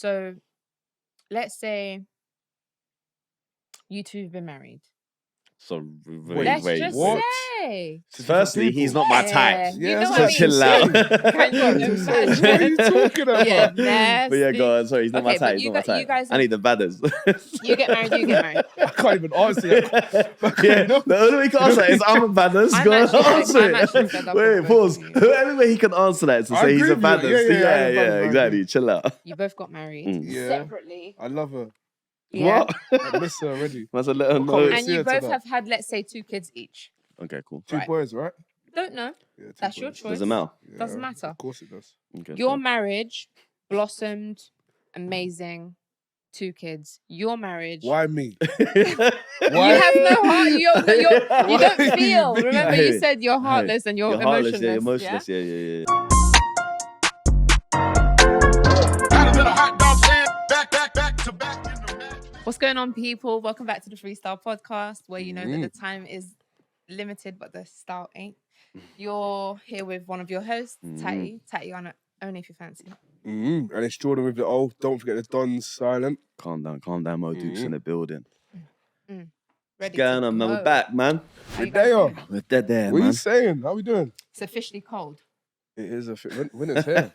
So let's say you two have been married. So Let's just what? say. Firstly, he's not my type. You know that's what I what mean? Chill out. Can you imagine? What are you talking about? Yeah, nasty. But yeah, go on. Sorry, he's not my Okay, but type. He's not my type. you guys I need the badders. You get married, you get married. I can't even answer that. Yeah, the only way he can answer that is I'm a badders. I'm Go on, actually- answer I'm actually it. fed up Wait, with both pause. of you. The only way he can answer that is to I say he's agree a with you. badders. Yeah, Yeah, I'm a badders, I exactly. agree. Chill out. You both got married Yeah. separately. I love her. Yeah. I miss her already. Must have let her What know. comment? And See you her both tonight. have had, let's say, 2 kids each. Okay, cool. Two Right. boys, right? Don't know. Yeah, two That's your boys. choice. Does it matter? Yeah, Doesn't matter. Of course it does. Okay, Your so- marriage blossomed, amazing, 2 kids. Your marriage. Why me? You have no heart. You don't feel. me? Remember, I hear you it. said you're heartless and you're heartless, emotionless. yeah, emotionless. Yeah. What's going on, people? Welcome back to the Freestyle podcast, where you know that the time is limited, but the style ain't. You're here with one of your hosts, Tatty. Tatty on it, only if you fancy. And it's Jordan with the don't forget the Don's silent. Calm down, Mo Duke's in the building. Ready What's going to on, man? go. We're back, man. How you We're there. guys doing? We're dead there, What are man. you saying? How we doing? It's officially cold. It is winter's here. Winter's here.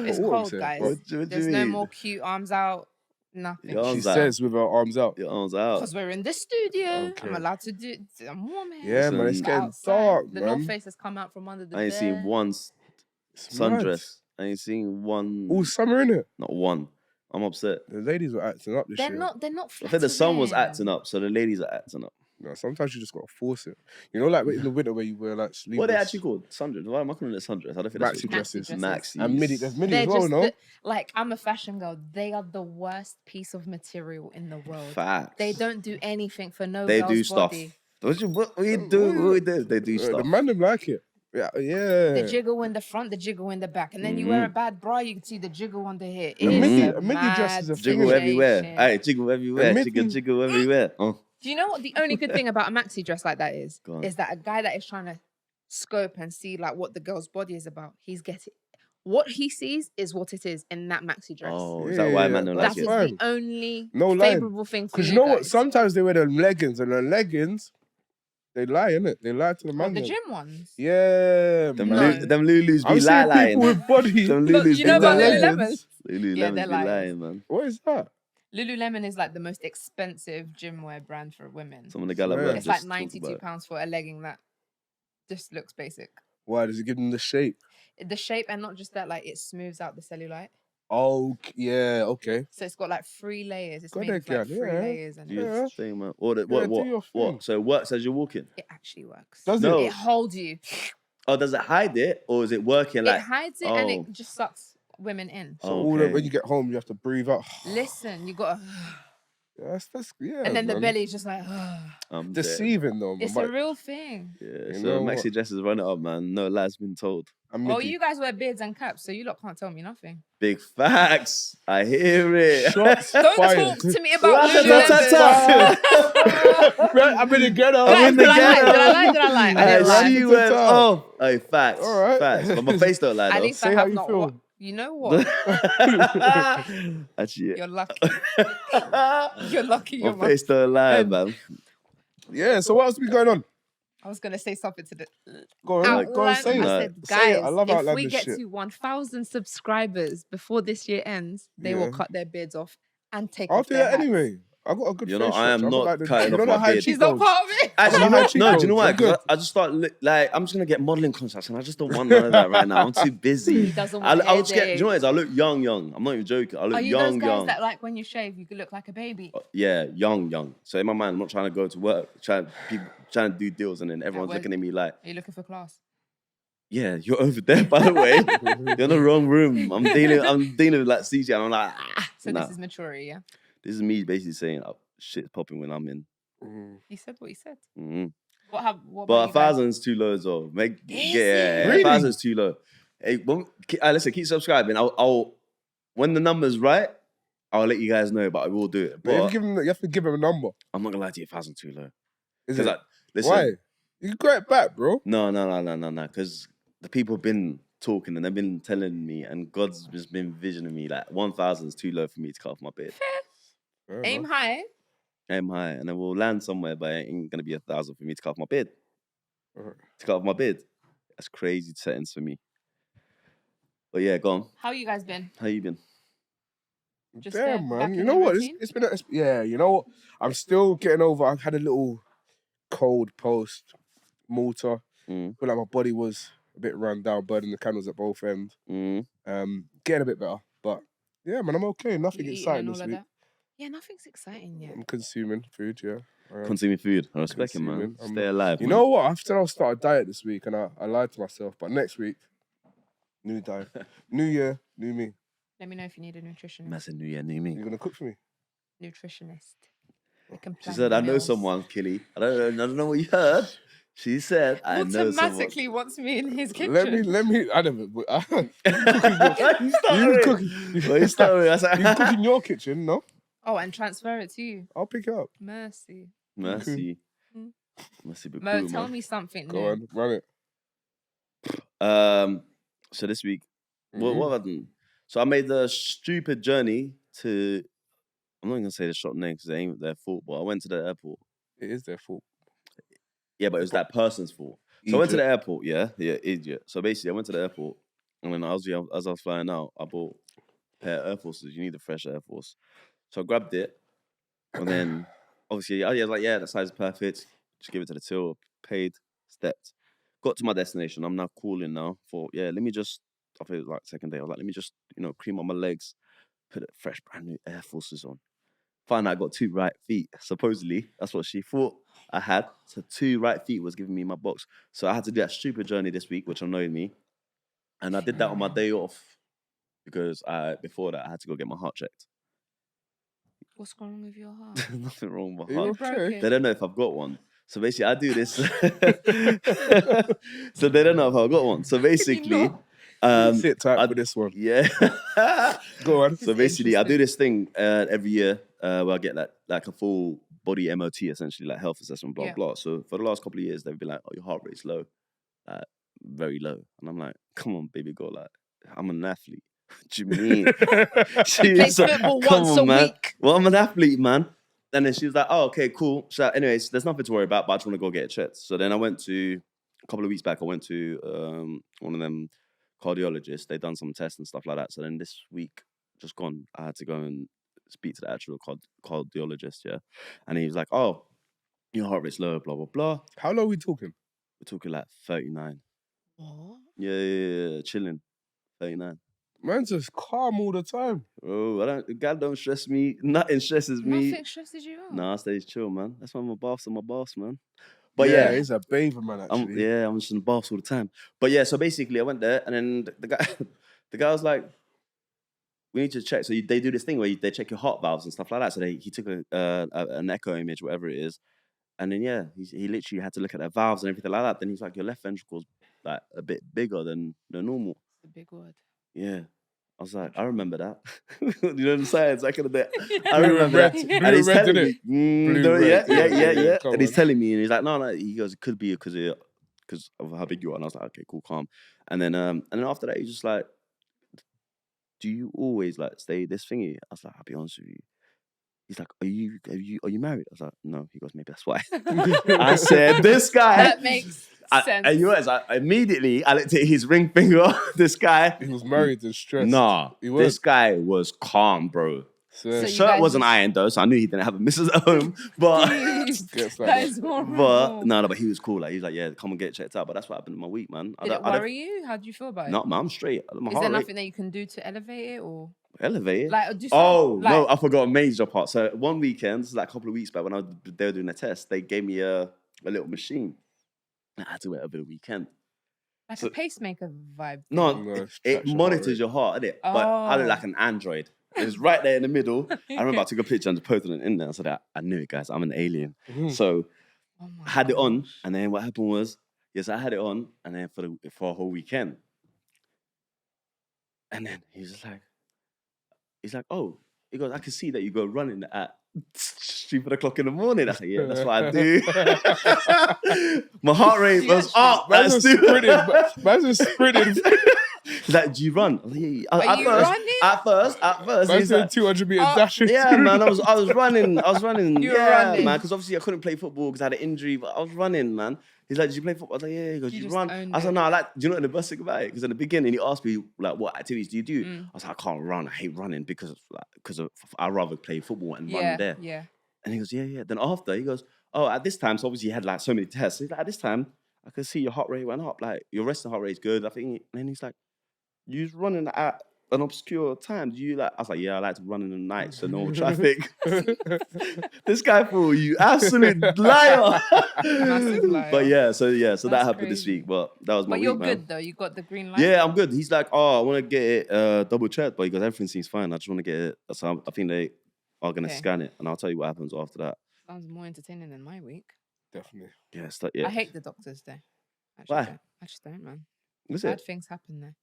It's What cold, here. guys. What do you There's no mean? more cute arms out. Nothing. Your She arms out. says with her arms out. Your arms out. Because we're in the studio. Okay. I'm allowed to do. I'm warm here. Yeah, man, it's Listen, getting Outside, dark, the man. North Face has come out from under the I ain't bed. seen one It's sundress. I ain't seen one. All summer in it. Not one. I'm upset. The ladies were acting up this They're year. not. I think the sun was flattering. acting up, so the ladies are acting up. No, sometimes you just gotta force it. You know, like in the winter where you wear like sleeveless. What are they actually called? Sundress. Why am I calling it sundress? I don't think that's Maxi what dresses. Maxi. And midi. There's midi They're as well, just no? like, I'm a fashion girl. They are the worst piece of material in the world. Facts. They don't do anything for no They girl's do stuff. body. What we do? They do The stuff. man them like it. Yeah. The jiggle in the front, the jiggle in the back, and then you wear a bad bra, you can see the jiggle under here. It A is midi- a a midi dress is a mad Jiggle Finish. everywhere. situation. Hey, jiggle everywhere. midi- Jiggle everywhere. Oh. Do you know what the only good thing about a maxi dress like that is? Go on. Is that a guy that is trying to scope and see like what the girl's body is about. He's getting what he sees is what it is in that maxi dress. Oh, is that why Yeah, man don't That like is it? fine. the only No lying. favorable thing for Because you you know what? guys. Sometimes they wear the leggings, and the leggings, they lie, innit? They lie to the man. the them. gym ones. Yeah, Them, man. No. them Lulus be I'm seeing lying. people with body. Them Look, Lulus you be know about lying. Lululemon? Lululemon Yeah, be they're liars. lying, man. What is that? Lululemon is like the most expensive gym wear brand for women. Some of the gal at Swear. work It's just like talk about it. £92 for a legging that just looks basic. Why does it give them the shape? The shape, and not just that, like it smooths out the cellulite. Oh, yeah, okay. So it's got like 3 layers. It's Got made that of like gal, 3 yeah. layers, and Do your Yeah. thing, man. Or the, Yeah, do your thing. what? So it works as you're walking? it actually works. Does No. It holds you. Oh, does it hide it? Or is it working It like... hides it and oh. it just sucks women in. So all the, Okay. when you get home, you have to breathe out. Listen, you gotta, Yeah, and then the man. belly is just like, I'm dead. Deceiving though. it's man. a real thing. Yeah, You so know maxi what? dresses run it up, man. No lies been told. I'm Well, midi. you guys wear beards and caps, so you lot can't tell me nothing. Big facts. I hear it. Shots Don't fired. talk to me about Ra-ta-ta-ta-ta. Lululemon. Right, I'm in the ghetto. I'm in the Did I lie? ghetto. Did I lie? Did I lie? I didn't Hey, lie. she She to went tell. off. Hey, facts. All right. Facts. But my face don't lie, At though. least Say I how have you not. feel. What? You know what? Actually, You're lucky. You're lucky. You're my face don't lie, Um, man. Yeah, so what else be going on? I was gonna say something to the Go on, go on, say I it. said, Say guys, it. I love if we outlandish get shit. to 1,000 subscribers before this year ends, they will Yeah. cut their beards off and take I'll off do their that hats. anyway. I got a good You know, face I am structure. not got like the, cutting you know off the my high beard. She's not cheekbones? part of it. Actually, Well, no, high do you know cheekbones, why? they're 'Cause good. I just start like I'm just gonna get modeling contracts, and I just don't want none of that right now. I'm too busy. He doesn't want I'll just get. Do headache. you know what it is? I look young. I'm not even joking. I look Are you those young, guys young. that like when you shave, you could look like a baby? Yeah, young. So in my mind, I'm not trying to go to work, trying to do deals, and then everyone's work. looking at me like, Are you looking for class? "Yeah, you're over there, by the way. You're in the wrong room. I'm dealing with like CJ, and I'm like, So nah. this is maturity, yeah? This is me basically saying, oh, shit's popping when I'm in. He said what he said. Mm-hmm. What But about you guys? 1,000's too low as well. Is Yeah, it? Really? 1,000's too low. Hey, listen, keep subscribing. I'll when the number's right, I'll let you guys know, but I will do it. But But you have to give him a number. I'm not gonna lie to you, 1,000 too low. Is it? Listen, Why? You can grow it back, bro. No. Because the people have been talking, and they've been telling me, and God's just been visioning me like 1,000 is too low for me to cut off my beard. Fair Aim enough. high. Aim high, and then we'll land somewhere, but it ain't gonna be 1,000 for me to cut off my beard. Uh-huh. To cut off my beard, that's crazy settings for me. But yeah, go on. How you guys been? How you been? Just Fair, back man. You in know the what? routine? It's been yeah. You know what? I'm still getting over. I had a little cold post Malta. Mm. Feel like my body was a bit run down, burning the candles at both ends. Mm. Getting a bit better, but yeah, man, I'm okay. Nothing You eating exciting and this all of week. that? Yeah, nothing's exciting yet. I'm consuming food. Yeah. Consuming food. I respect it, man. consuming. Stay alive. You man. know what? I said I'll start a diet this week, and I lied to myself. But next week, new diet, new year, new me. Let me know if you need a nutritionist. That's a new year, new me. You gonna cook for me? Nutritionist. They can She plan said, your "I know meals. someone, Killy. I don't know what you heard." She said, "I know someone." Automatically wants me in his kitchen. Let me. I never. You You started. cooking? Well, you started. I was like, You cook in your kitchen? No, Oh, and transfer it to you. I'll pick it up. Mercy. Mercy. Mm. Mercy, but Mo, cool, tell man. me something Go new. on, run it. So this week, what have I done? So I made the stupid journey to. I'm not gonna say the shop name because it ain't their fault, but I went to the airport. It is their fault. Yeah, but it was that person's fault. So I went to the airport. Yeah, idiot. So basically, I went to the airport, and then as I was flying out, I bought a pair of Air Forces. You need a fresh Air Force. So I grabbed it, and then obviously, I was like, yeah, that size is perfect. Just give it to the till. Paid, stepped, got to my destination. I'm now calling now for let me just. I feel like second day. I was like, let me just cream on my legs, put a fresh brand new Air Forces on. Find out I got 2 right feet. Supposedly, that's what she thought I had. So 2 right feet was giving me my box. So I had to do that stupid journey this week, which annoyed me. And I did that on my day off because before that I had to go get my heart checked. What's going on with your heart? There's nothing wrong with my You heart. broke okay? it. They don't know if I've got one. So basically, I do this. So they don't know if I've got one. So basically, Sit tight for this one. yeah. Go on. So basically, I do this thing every year where I get like a full body MOT, essentially, like health assessment, blah, Yeah. blah. So for the last couple of years, they've been like, oh, your heart rate's low, very low. And I'm like, come on, baby girl, like, I'm an athlete. What do you mean? Plays football come once on, a man. week. Well, I'm an athlete, man. And then she was like, oh, okay, cool. So anyways, there's nothing to worry about, but I just want to go get it checked. So then a couple of weeks back, I went to one of them cardiologists. They done some tests and stuff like that. So then this week, just gone, I had to go and speak to the actual cardiologist, yeah. And he was like, oh, your heart rate's low, blah, blah, blah. How low are we talking? We're talking like 39. What? Yeah, chilling. 39. Man's just calm all the time. Oh, God don't stress me. Nothing stresses me. Nothing stresses you out. Nah, I stay chill, man. That's why my baths are my baths, man. But yeah, he's a baver, man. Actually, I'm just in the baths all the time. But yeah, so basically, I went there, and then the guy was like, "We need to check." So they do this thing where they check your heart valves and stuff like that. So he took an echo image, whatever it is, and then he literally had to look at their valves and everything like that. Then he's like, "Your left ventricle's like a bit bigger than the normal." It's a big word. Yeah. I was like, I remember that. You know what I'm saysaying? It's like that. I Blue remember red, that. blue And he's red, telling didn't me, Blue red. yeah. Come And he's on. telling me, and he's like, no. He goes, it could be because of how big you are. And I was like, okay, cool, calm. And then after that, he's just like, do you always like stay this thingy? I was like, I'll be honest with you. He's like, are you married? I was like, no. He goes, maybe that's why. I said, this guy. That makes sense. And you guys, immediately I looked at his ring finger. This guy. he was married and stressed. Nah, he was. this guy was calm, bro. So, So The you shirt guys wasn't just- ironed though, so I knew he didn't have a missus at home. But Gets like That is horrible. but no, but he was cool. Like he was like, yeah, come and get checked out. But that's what happened in my week, man. Did it worry you? How do you feel about it? No, man, I'm straight. My Is heart there rate nothing that you can do to elevate it or elevated. like do something, Oh like, no, I forgot a major part. So one weekend, this is like a couple of weeks back, when they were doing a test, they gave me a little machine. I had to wear it over the weekend. like so- a pacemaker vibe? No, No, it tracks your heart monitors rate. your heart, innit? But I look Oh. like an android. It was right there in the middle. I remember I took a picture and just posted it in there. So that I knew it, guys. I'm an alien. Mhm. So Oh my I had it on, gosh. and then what happened was, yes, I had it on, and then for a whole weekend. And then he's like, oh, he goes, I can see that you go running at 3:00 in the morning. I said, yeah, that's what I do. My heart rate was up. Man's That's just sprinting. Man's just sprinting. He's like, do you run? I was like, yeah. Are you running? At first, Man's he's doing like, 200 meter Oh, dashes. yeah, man, I was running. You were Yeah, running. man, because obviously I couldn't play football because I had an injury, but I was running, man. He's like, did you play football? I was like, yeah. He goes, You you just run? owned I was like, it. no, I like, do you know what the best thing about it? Because in the beginning, he asked me, like, what activities do you do? Mm. I was like, I can't run. I hate running because I'd rather play football and run there. Yeah. And he goes, yeah. Then after, he goes, oh, at this time, so obviously he had like so many tests. He's like, at this time, I could see your heart rate went up. Like, your resting heart rate is good. I think, and then he's like, you're running at an obscure time. Do you like? I was like, yeah, I like to run in the night, so no traffic. This guy fool, you absolute liar. Massive liar. But so that That's happened this crazy. week. But that was my But week, you're man. good though. You got the green light. Yeah, I'm good. He's like, oh, I want to get it double checked, but he goes, everything seems fine. I just want to get it. So I think they are gonna scan it, and I'll tell you what happens after that. Sounds more entertaining than my week. Definitely. Yeah. I hate the doctors there. Why? I just don't, man. Is Bad it? things happen there.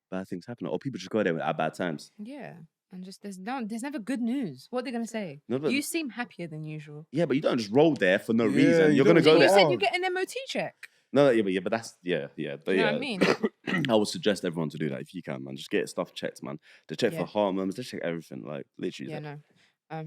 Bad things happen, or people just go there at bad times. Yeah. And just there's never good news. What are they gonna say? No, but- You seem happier than usual. Yeah, but you don't just roll there for no Yeah, reason. you You're gonna don't go just there. You said you get an MOT check. No, but that's But You know what I mean? I would suggest everyone to do that if you can, man. Just get stuff checked, man. They check for heart murmurs, they check everything, like literally. Yeah, no. I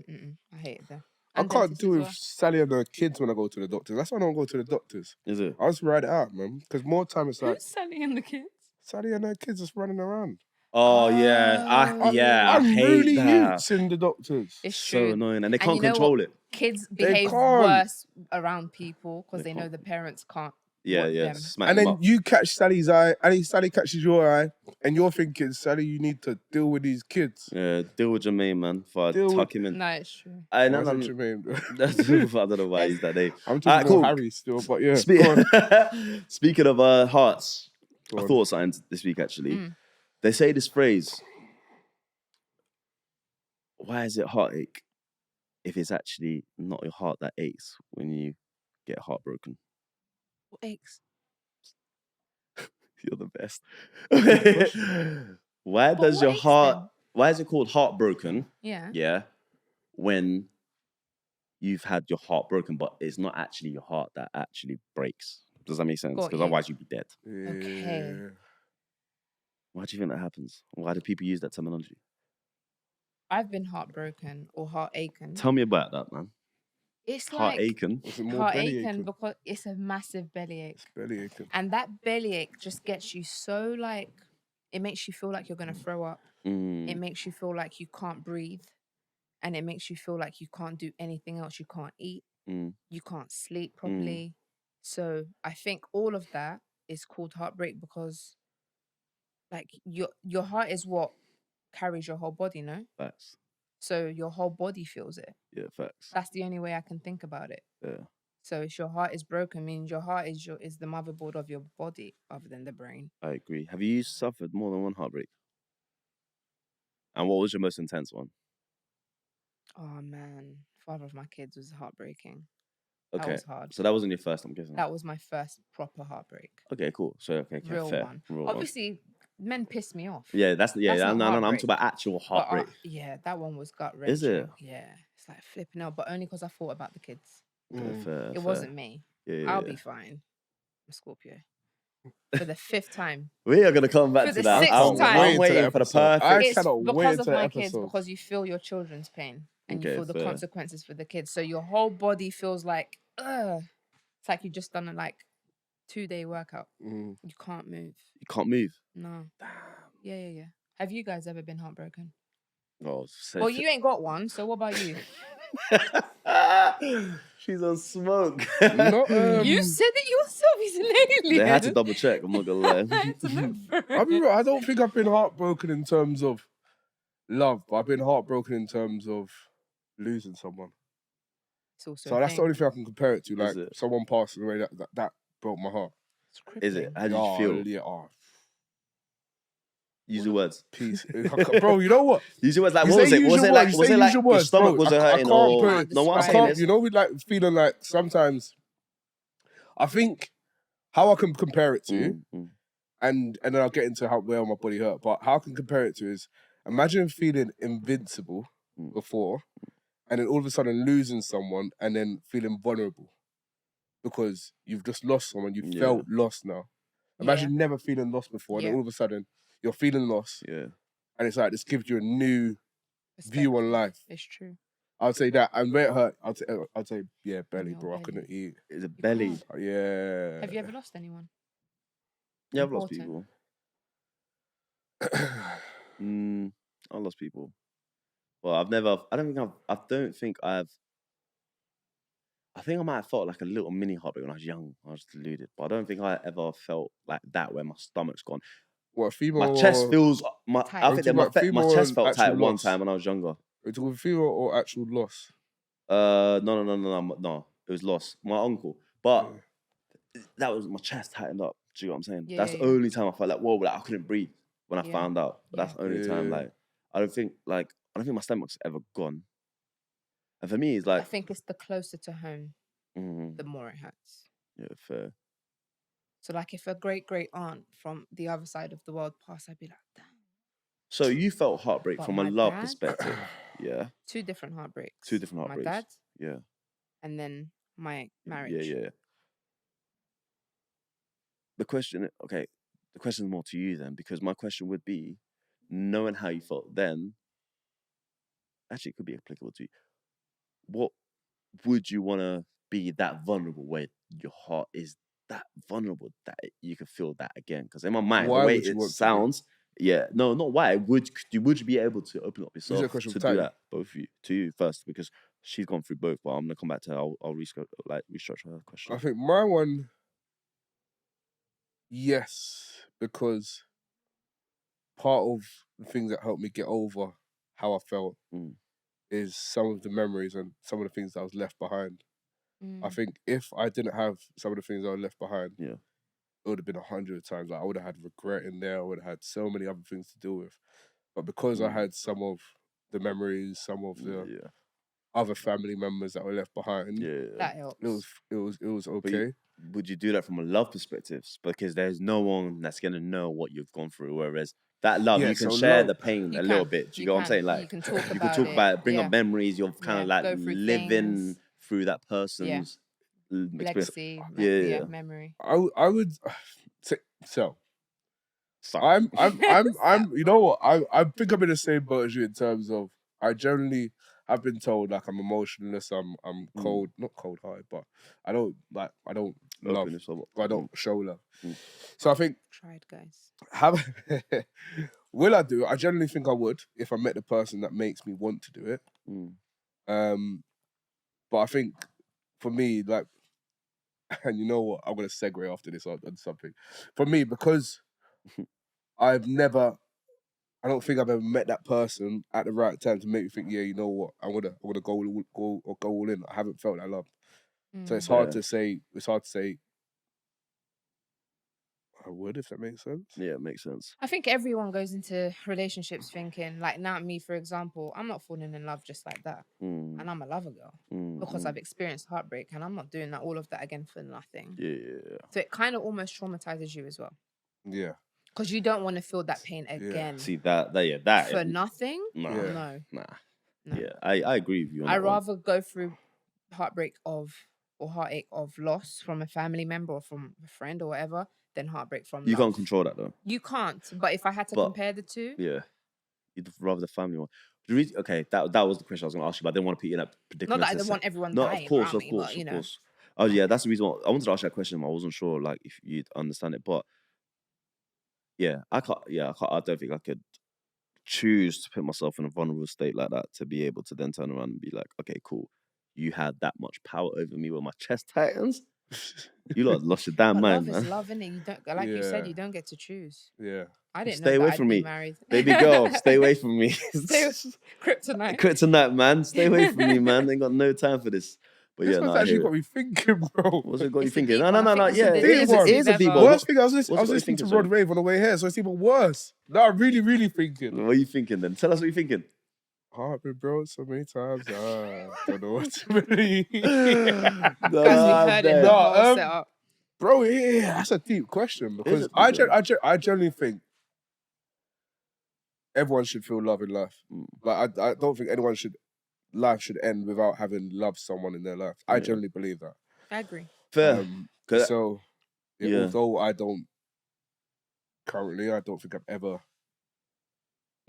hate it there. I And can't dentists do as with well. Sally and her kids when I go to the doctors. That's why I don't go to the doctors. Is it? I just ride it out, man. Because more time it's like Who's Sally and the kids? Sally and her kids just running around. Oh yeah, I I'm hate really that. youths in the doctors. It's So true. annoying, and they And can't you know control what? it. Kids They behave can't. worse around people because They they know can't. the parents can't. Yeah, What yeah. them? Smack And them then up. you catch Sally's eye, and Sally catches your eye, and you're thinking, Sally, you need to deal with these kids. Yeah, deal with Jermaine, man. If I Deal tuck with- him in. No, it's true. I Why know. is it Jermaine? I don't know why he's that name. I'm Alright, talking cool. more Harry still, but yeah. Go on. Speaking of hearts, Go I on. thought of something this week actually. Mm. They say this phrase, why is it heartache if it's actually not your heart that aches when you get heartbroken? What aches? You're the best. question. Why But does what your aches heart, then? why is it called heartbroken? Yeah. Yeah. When you've had your heart broken, but it's not actually your heart that actually breaks. Does that make sense? Got Because you. otherwise you'd be dead. Okay. Yeah. Why do you think that happens? Why do people use that terminology? I've been heartbroken or heartachen. Tell me about that, man. It's Heart like aching. Was it more belly heartachen aching? because it's a massive bellyache. It's belly aching. And that bellyache just gets you so like, it makes you feel like you're going to throw up. It makes you feel like you can't breathe. And it makes you feel like you can't do anything else. You can't eat. You can't sleep properly. So I think all of that is called heartbreak because like your heart is what carries your whole body, no? Facts. So your whole body feels it. Yeah, facts. That's the only way I can think about it. Yeah. So if your heart is broken, means your heart is the motherboard of your body other than the brain. I agree. Have you suffered more than one heartbreak? And what was your most intense one? Oh man, father of my kids was heartbreaking. Okay. That was hard. So that wasn't your first, I'm guessing. That was my first proper heartbreak. Okay, cool. So okay, Real fair. one. Real one. Obviously, men piss me off. Yeah, that's not no. I'm heartbreak. talking about actual But, heartbreak. yeah, that one was gut wrenching. Is it? Yeah, it's like flipping out, but only because I thought about the kids. Okay, fair, It wasn't me. Yeah, I'll be fine. I'm Scorpio. For the 5th time. We are gonna come back For to the that. 6th time. I'm waiting for the perfect. I It's cannot wait because of till my the kids, episode. because you feel your children's pain and you Okay, feel the fair. consequences for the kids. So your whole body feels like, ugh. It's like you've just done a 2-day workout. You can't move. You can't move. No. Yeah. Have you guys ever been heartbroken? Oh, Well, you ain't got one, so what about you? She's on smoke. No, You said it yourself, he's an alien. They had to double check. I'm not gonna lie. I had to look for it. I'll be real, I don't think I've been heartbroken in terms of love, but I've been heartbroken in terms of losing someone. It's also So a that's the thing. only thing I can compare it to. Like it? someone passing away, that broke my heart. It's Is it? crippling. How did you feel? Yeah, Use your words. peace. Bro, you know what? Use your words. Like, You what was say it? use Was your it like? words, Was say it use like your your words, stomach bro. was I hurting can't or? put it- No, what I'm I saying can't- is, You know, with like feeling like sometimes I think how I can compare it to, and then I'll get into how where my body hurt, but how I can compare it to is imagine feeling invincible before and then all of a sudden losing someone and then feeling vulnerable because you've just lost someone, you felt lost now. Imagine never feeling lost before and then Yeah. all of a sudden you're feeling lost, Yeah. and it's like this gives you a new view on life. It's true. I'd say that, and where it hurt, I'd say yeah, belly, Your bro. I belly. couldn't eat. It's a You belly. can't. Yeah. Have you ever lost anyone? Yeah, I've lost Important. people. I've lost people. Well, I think I might have felt like a little mini heartbreak when I was young. I was deluded, but I don't think I ever felt like that where my stomach's gone. What, female? My chest feels. Tight. I think that my chest felt tight one loss? time when I was younger. Are you talking female or actual loss? No. It was lost. My uncle, but that was my chest tightened up. Do you know what I'm saying? Yeah, That's the only time I felt like whoa, like I couldn't breathe when I Yeah. found out. But that's the only time. Yeah. Like I don't think my stomach's ever gone. And for me, it's like I think it's the closer to home, mhm, the more it hurts. yeah, fair. So, like, if a great aunt from the other side of the world passed, I'd be like, damn. So you felt heartbreak But from a my love dad- perspective, yeah. 2 different heartbreaks. 2 different heartbreaks. My dad, Yeah. and then my marriage. Yeah. The question is more to you then, because my question would be, knowing how you felt then, actually it could be applicable to you. What would you want to be that vulnerable where your heart is that vulnerable that you could feel that again? Because in my mind, Why the way would you it want to be? sounds, no, not why. Would you be able to open up that a yourself question to for do Tanya? that? Both of you, to you first, because she's gone through both. But I'm gonna come back to her. I'll restructure her question. I think my one, yes, because part of the things that helped me get over how I felt is some of the memories and some of the things that I was left behind. I Mm. think if I didn't have some of the things I was left behind, Yeah. it would have been 100 times. Like, I would have had regret in there. I would have had so many other things to deal with. But because I had some of the memories, some of the other family members that were left behind, That helps. it was okay. Would you do that from a love perspective? Because there's no one that's gonna know what you've gone through. Whereas that love, you can so share love- the pain You a little can. bit. Do you You get what I'm can. saying? Like You can talk you about can talk about it. it, bring Yeah. up memories. You're kind of like Go through living things. through that person's experience. Legacy. Yeah. Memory. I would say so. Sorry. I'm. You know what? I think I'm in the same boat as you in terms of I generally have been told like I'm emotionless. I'm cold, not cold hearted, but I don't love. Open yourself up. I don't show love. So I think Tried, guys. will I do it? I generally think I would if I met the person that makes me want to do it. But I think for me, like, and you know what? I'm gonna segue after this on something. For me, because I don't think I've ever met that person at the right time to make me think, yeah, you know what? I wanna go all in. I haven't felt that love. So it's hard to say. It's hard to say. I would, if that makes sense. Yeah, it makes sense. I think everyone goes into relationships thinking, like, now me, for example, I'm not falling in love just like that. And I'm a lover girl because I've experienced heartbreak and I'm not doing all of that again for nothing. Yeah. So it kind of almost traumatizes you as well. Yeah. Because you don't want to feel that pain again. See that for nothing? Nah. No. Yeah, I agree with you. I'd rather go through heartbreak or heartache of loss from a family member or from a friend or whatever than heartbreak from You love. can't control that though. You can't. But if I had to compare the two, you'd rather the family one. Okay, that was the question I was going to ask you, but I didn't want to put you in that predicament. not that I don't want everyone dying around me, but you know. Oh yeah, that's the reason why I wanted to ask you that question. But I wasn't sure like if you'd understand it, but I don't think I could choose to put myself in a vulnerable state like that to be able to then turn around and be like, okay, cool, you had that much power over me when my chest tightens. You lot lost your damn mind, love man. is love, innit? You don't, like you said, you don't get to choose. Yeah. I didn't stay know away that from I'd me, be married. baby girl. Stay away from me. Kryptonite. Kryptonite, man. Stay away from me, man. Ain't got no time for this. But This one's actually got me thinking, bro. What's it got you It's a thinking? deep No. one. I think Yeah, it's it is a deep one. Worst thing, I was listening What's to thinking, Rod Rave on the way here, so it's even worse. No, I'm really thinking. What are you thinking then? Tell us what you're thinking. Heart been broke so many times. Don't know what to believe. Because we heard it in the whole setup. Bro, yeah, that's a deep question because I generally think everyone should feel love in life. Like I don't think life should end without having loved someone in their life. I generally believe that. I agree. Fair. So, although I don't think I've ever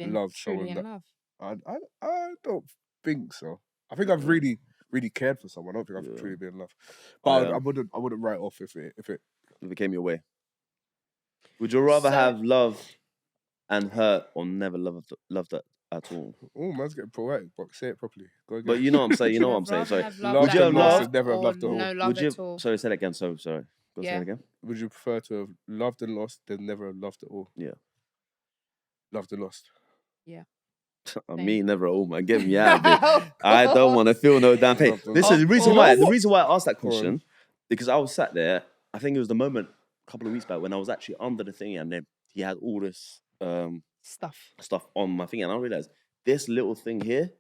been loved truly someone in love. I don't think so. I think I've really cared for someone. I don't think I've truly been in love. But I wouldn't write off if it came your way. Would you rather So- have love and hurt or never loved at all? Oh, man's getting poetic, but say it properly. Go again. But you know what I'm saying. You know what I'm saying. Rather Sorry. have Loved Would you have and lost loved? and never have or loved at all? no love Would you? at all? Sorry, say that again. Sorry. Go say Yeah. it again. Would you prefer to have loved and lost than never have loved at all? Yeah. Loved and lost. Me never at all, man. Get me out of it. I don't want to feel no damn pain. Listen, the reason why I asked that question, because I was sat there, I think it was the moment a couple of weeks back when I was actually under the thing and then he had all this stuff on my thing and I realized this little thing here,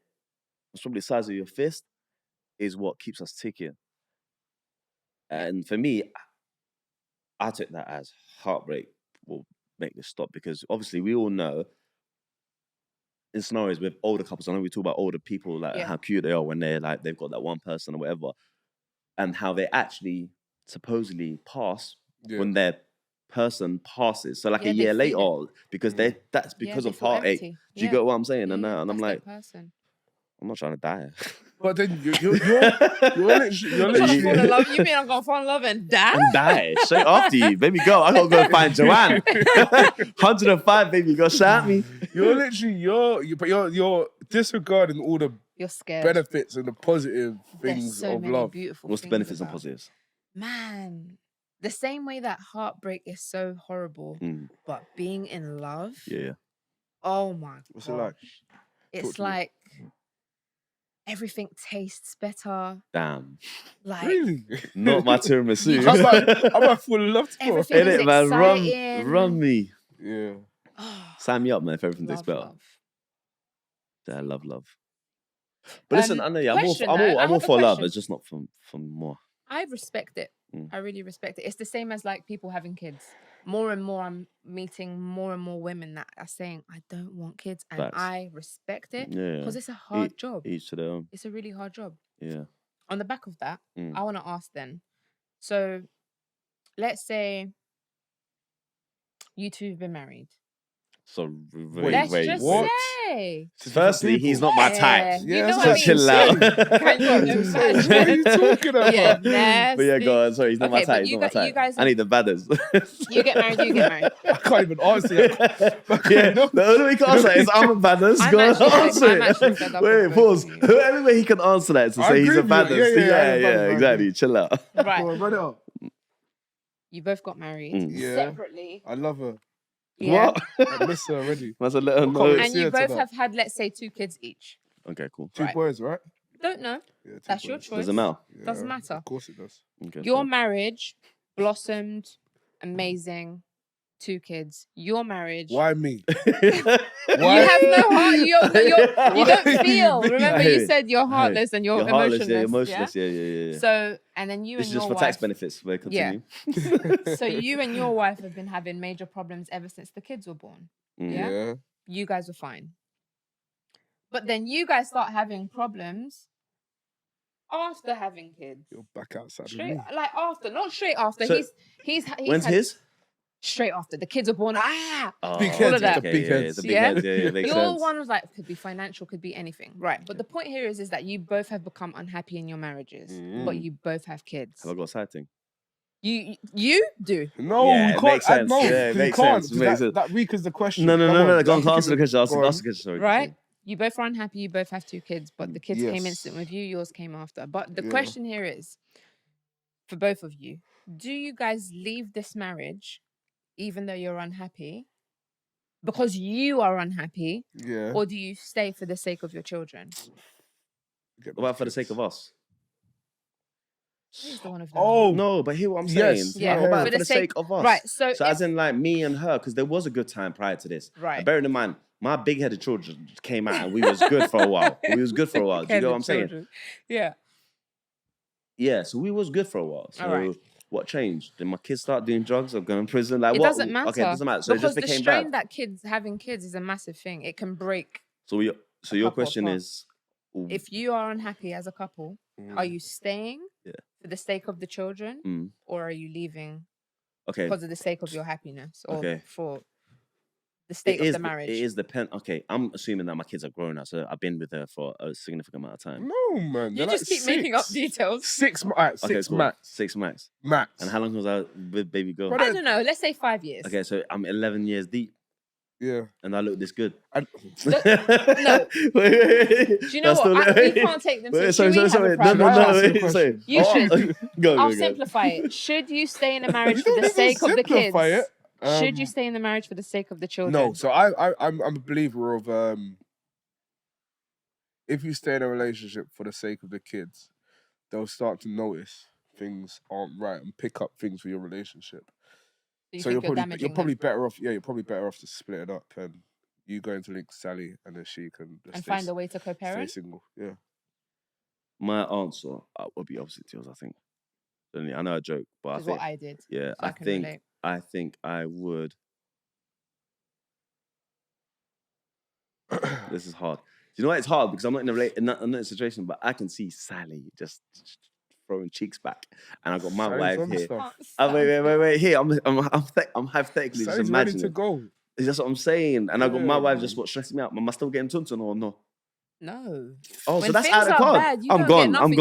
it's probably the size of your fist, is what keeps us ticking. And for me, I took that as heartbreak will make this stop because obviously we all know in scenarios with older couples, I know we talk about older people, like how cute they are when they're like, they've got that one person or whatever, and how they actually supposedly pass when their person passes. So like a year later, because that's because of heartache. Empty. Do you get what I'm saying? And I'm that's like, person. I'm not trying to die. But then you're literally Fall in love. You mean I'm gonna fall in love and die? And die straight after you, baby girl. I gotta go find Joanne. 105, baby girl, shout me. You're literally you're disregarding all the You're scared. benefits and the positive things There's so of many love. beautiful What's the things benefits and about- positives? Man, the same way that heartbreak is so horrible, but being in love, Yeah. oh my What's gosh. it like? It's to me. like everything tastes better. Damn. Like Really? Not my tiramisu. I'm about full of love to everything In is it, man. exciting. Run me. Yeah. Oh, Sign me up, man, if everything tastes love, better. love. Yeah, I love. But listen, I know, I'm question though, I all have a for love. question. It's just not for more. I respect it. I really respect it. It's the same as like people having kids. More and more, I'm meeting more and more women that are saying, I don't want kids. And Facts. I respect it Yeah. because it's a hard job. Each to their own. It's a really hard job. Yeah. On the back of that, I want to ask then. So let's say you two have been married. So Let's just what? say. Firstly, he's not my type. You Yeah, know that's what I what mean? Chill out. Kind of, no bad. What are you talking about? Yeah, But yeah, nasty. go on. Sorry, he's not my Okay, but type. He's not my type. you guys I need the badders. You get married, you get married. I can't even answer that. Yeah, the only way he can answer that is I'm a badders. I'm Go on, actually- answer I'm actually it. fed up Wait, with pause. both of you. The only way he can answer that is to I say he's agree a with you. badders. Yeah, Yeah, badders, exactly. Chill out. Right. Run it up. You both got married Yeah. separately. I love her. Yeah. What? I miss her already. Must have let her What know. comment? And See you her both tonight. have had, let's say, 2 kids each. Okay, cool. Two Right. boys, right? Don't know. Yeah, two That's your boys. choice. Doesn't matter. Yeah, Doesn't matter. Of course it does. Okay, Your so- marriage blossomed, amazing, 2 kids. Your marriage. Why me? You have no heart. You don't feel. Remember, I hear you it. said you're heartless and you're You're heartless, emotionless. yeah, emotionless. Yeah. So, and then you This and is just your for tax wife. benefits. We're Yeah. continuing. So you and your wife have been having major problems ever since the kids were born. Yeah. Yeah. You guys were fine. But then you guys start having problems after having kids. You're back outside with Straight, me. like after, not straight after. So, He's When's had- his? Straight after the kids were born. Big all heads, of that. it's the big Yeah, heads. it's a big Yeah? head. Yeah, makes Your sense. one was like could be financial, could be anything, right? But the point here is that you both have become unhappy in your marriages, but you both have kids. Have I got a side thing? You do. No, Yeah, we it can't. makes sense. No, Yeah, it you makes can't. sense. Makes sense. That weakens the question. No. Go on, That answer the weakens question. Answer go the on. question. Sorry. Right? You both are unhappy. You both have 2 kids, but the kids came Yes. instant with you. Yours came after. But the Yeah. question here is, for both of you, do you guys leave this marriage, even though you're unhappy, because you are unhappy, Yeah. or do you stay for the sake of your children? Get What about for the sake of us? Who's the one of them? Oh, No, but hear what I'm saying. Yes, Yeah, What about for for the the sake of us? Right. So, So as in like me and her, because there was a good time prior to this. Right. And bearing in mind, my big-headed children came out and we was good for a while. Do you get what I'm saying? Yeah. Yeah, so we was good for a while. So Alright. what changed? Did my kids start doing drugs or going to prison? Like It what? doesn't matter. Okay, it doesn't matter. So because it just the became strain bad. that having kids is a massive thing. It can break. So your couple question apart. is, If you are unhappy as a couple, are you staying Yeah. for the sake of the children, or are you leaving okay, because of the sake of your happiness, or Okay. for the state of the marriage. It is Okay, I'm assuming that my kids are grown now, so I've been with her for a significant amount of time. No, man. You just keep making up details. 6 Cool. max. 6 max. Max. And how long was I with baby girl? I don't know. Let's say 5 years. Okay, so I'm 11 years deep. Yeah. And I look this good. No. Do you know what? We can't take them to... Sorry. No. You should. I'll simplify it. Should you stay in a marriage for the sake of the kids? Should you stay in the marriage for the sake of the children? No. So I'm a believer of if you stay in a relationship for the sake of the kids, they'll start to notice things aren't right and pick up things for your relationship. So you're probably better off. Yeah, you're probably better off to split it up and you going to link Sally and then she can just find a way to stay co-parent. single. Yeah. My answer would be opposite to yours. I think. I know a joke, but I think what I did. Yeah, so I think I would. This is hard. Do you know why it's hard? Because I'm not in a situation, but I can see Sally just throwing cheeks back, and I got my wife here. Wait. Here, I'm hypothetically just imagining. Ready to go. That's what I'm saying, and I got my wife just stressing me out. Am I still getting tuntun or no? No. Oh, when so that's out of the card. I'm gone. I'm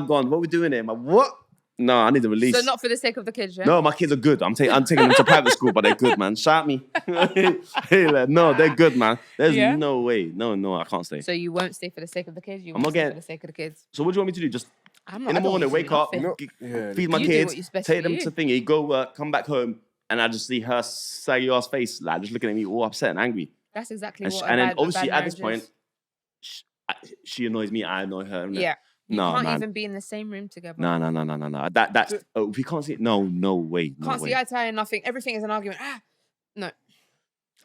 gone. What are we doing here? What? No, I need to release. So not for the sake of the kids, yeah? No, my kids are good. I'm taking them to private school, but they're good, man. Shout me. No, they're good, man. There's no way. No, I can't stay. So you won't stay for the sake of the kids? You won't stay for the sake of the kids? So what do you want me to do? Just in the morning, wake up, feed my kids, take them to thingy, go work, come back home, and I just see her saggy ass face, like just looking at me all upset and angry. That's exactly and then obviously at this point, she annoys me, I annoy her. Yeah. You can't even be in the same room together. No. That's we can't see it. No way. Can't see eye to eye and nothing. Everything is an argument. No.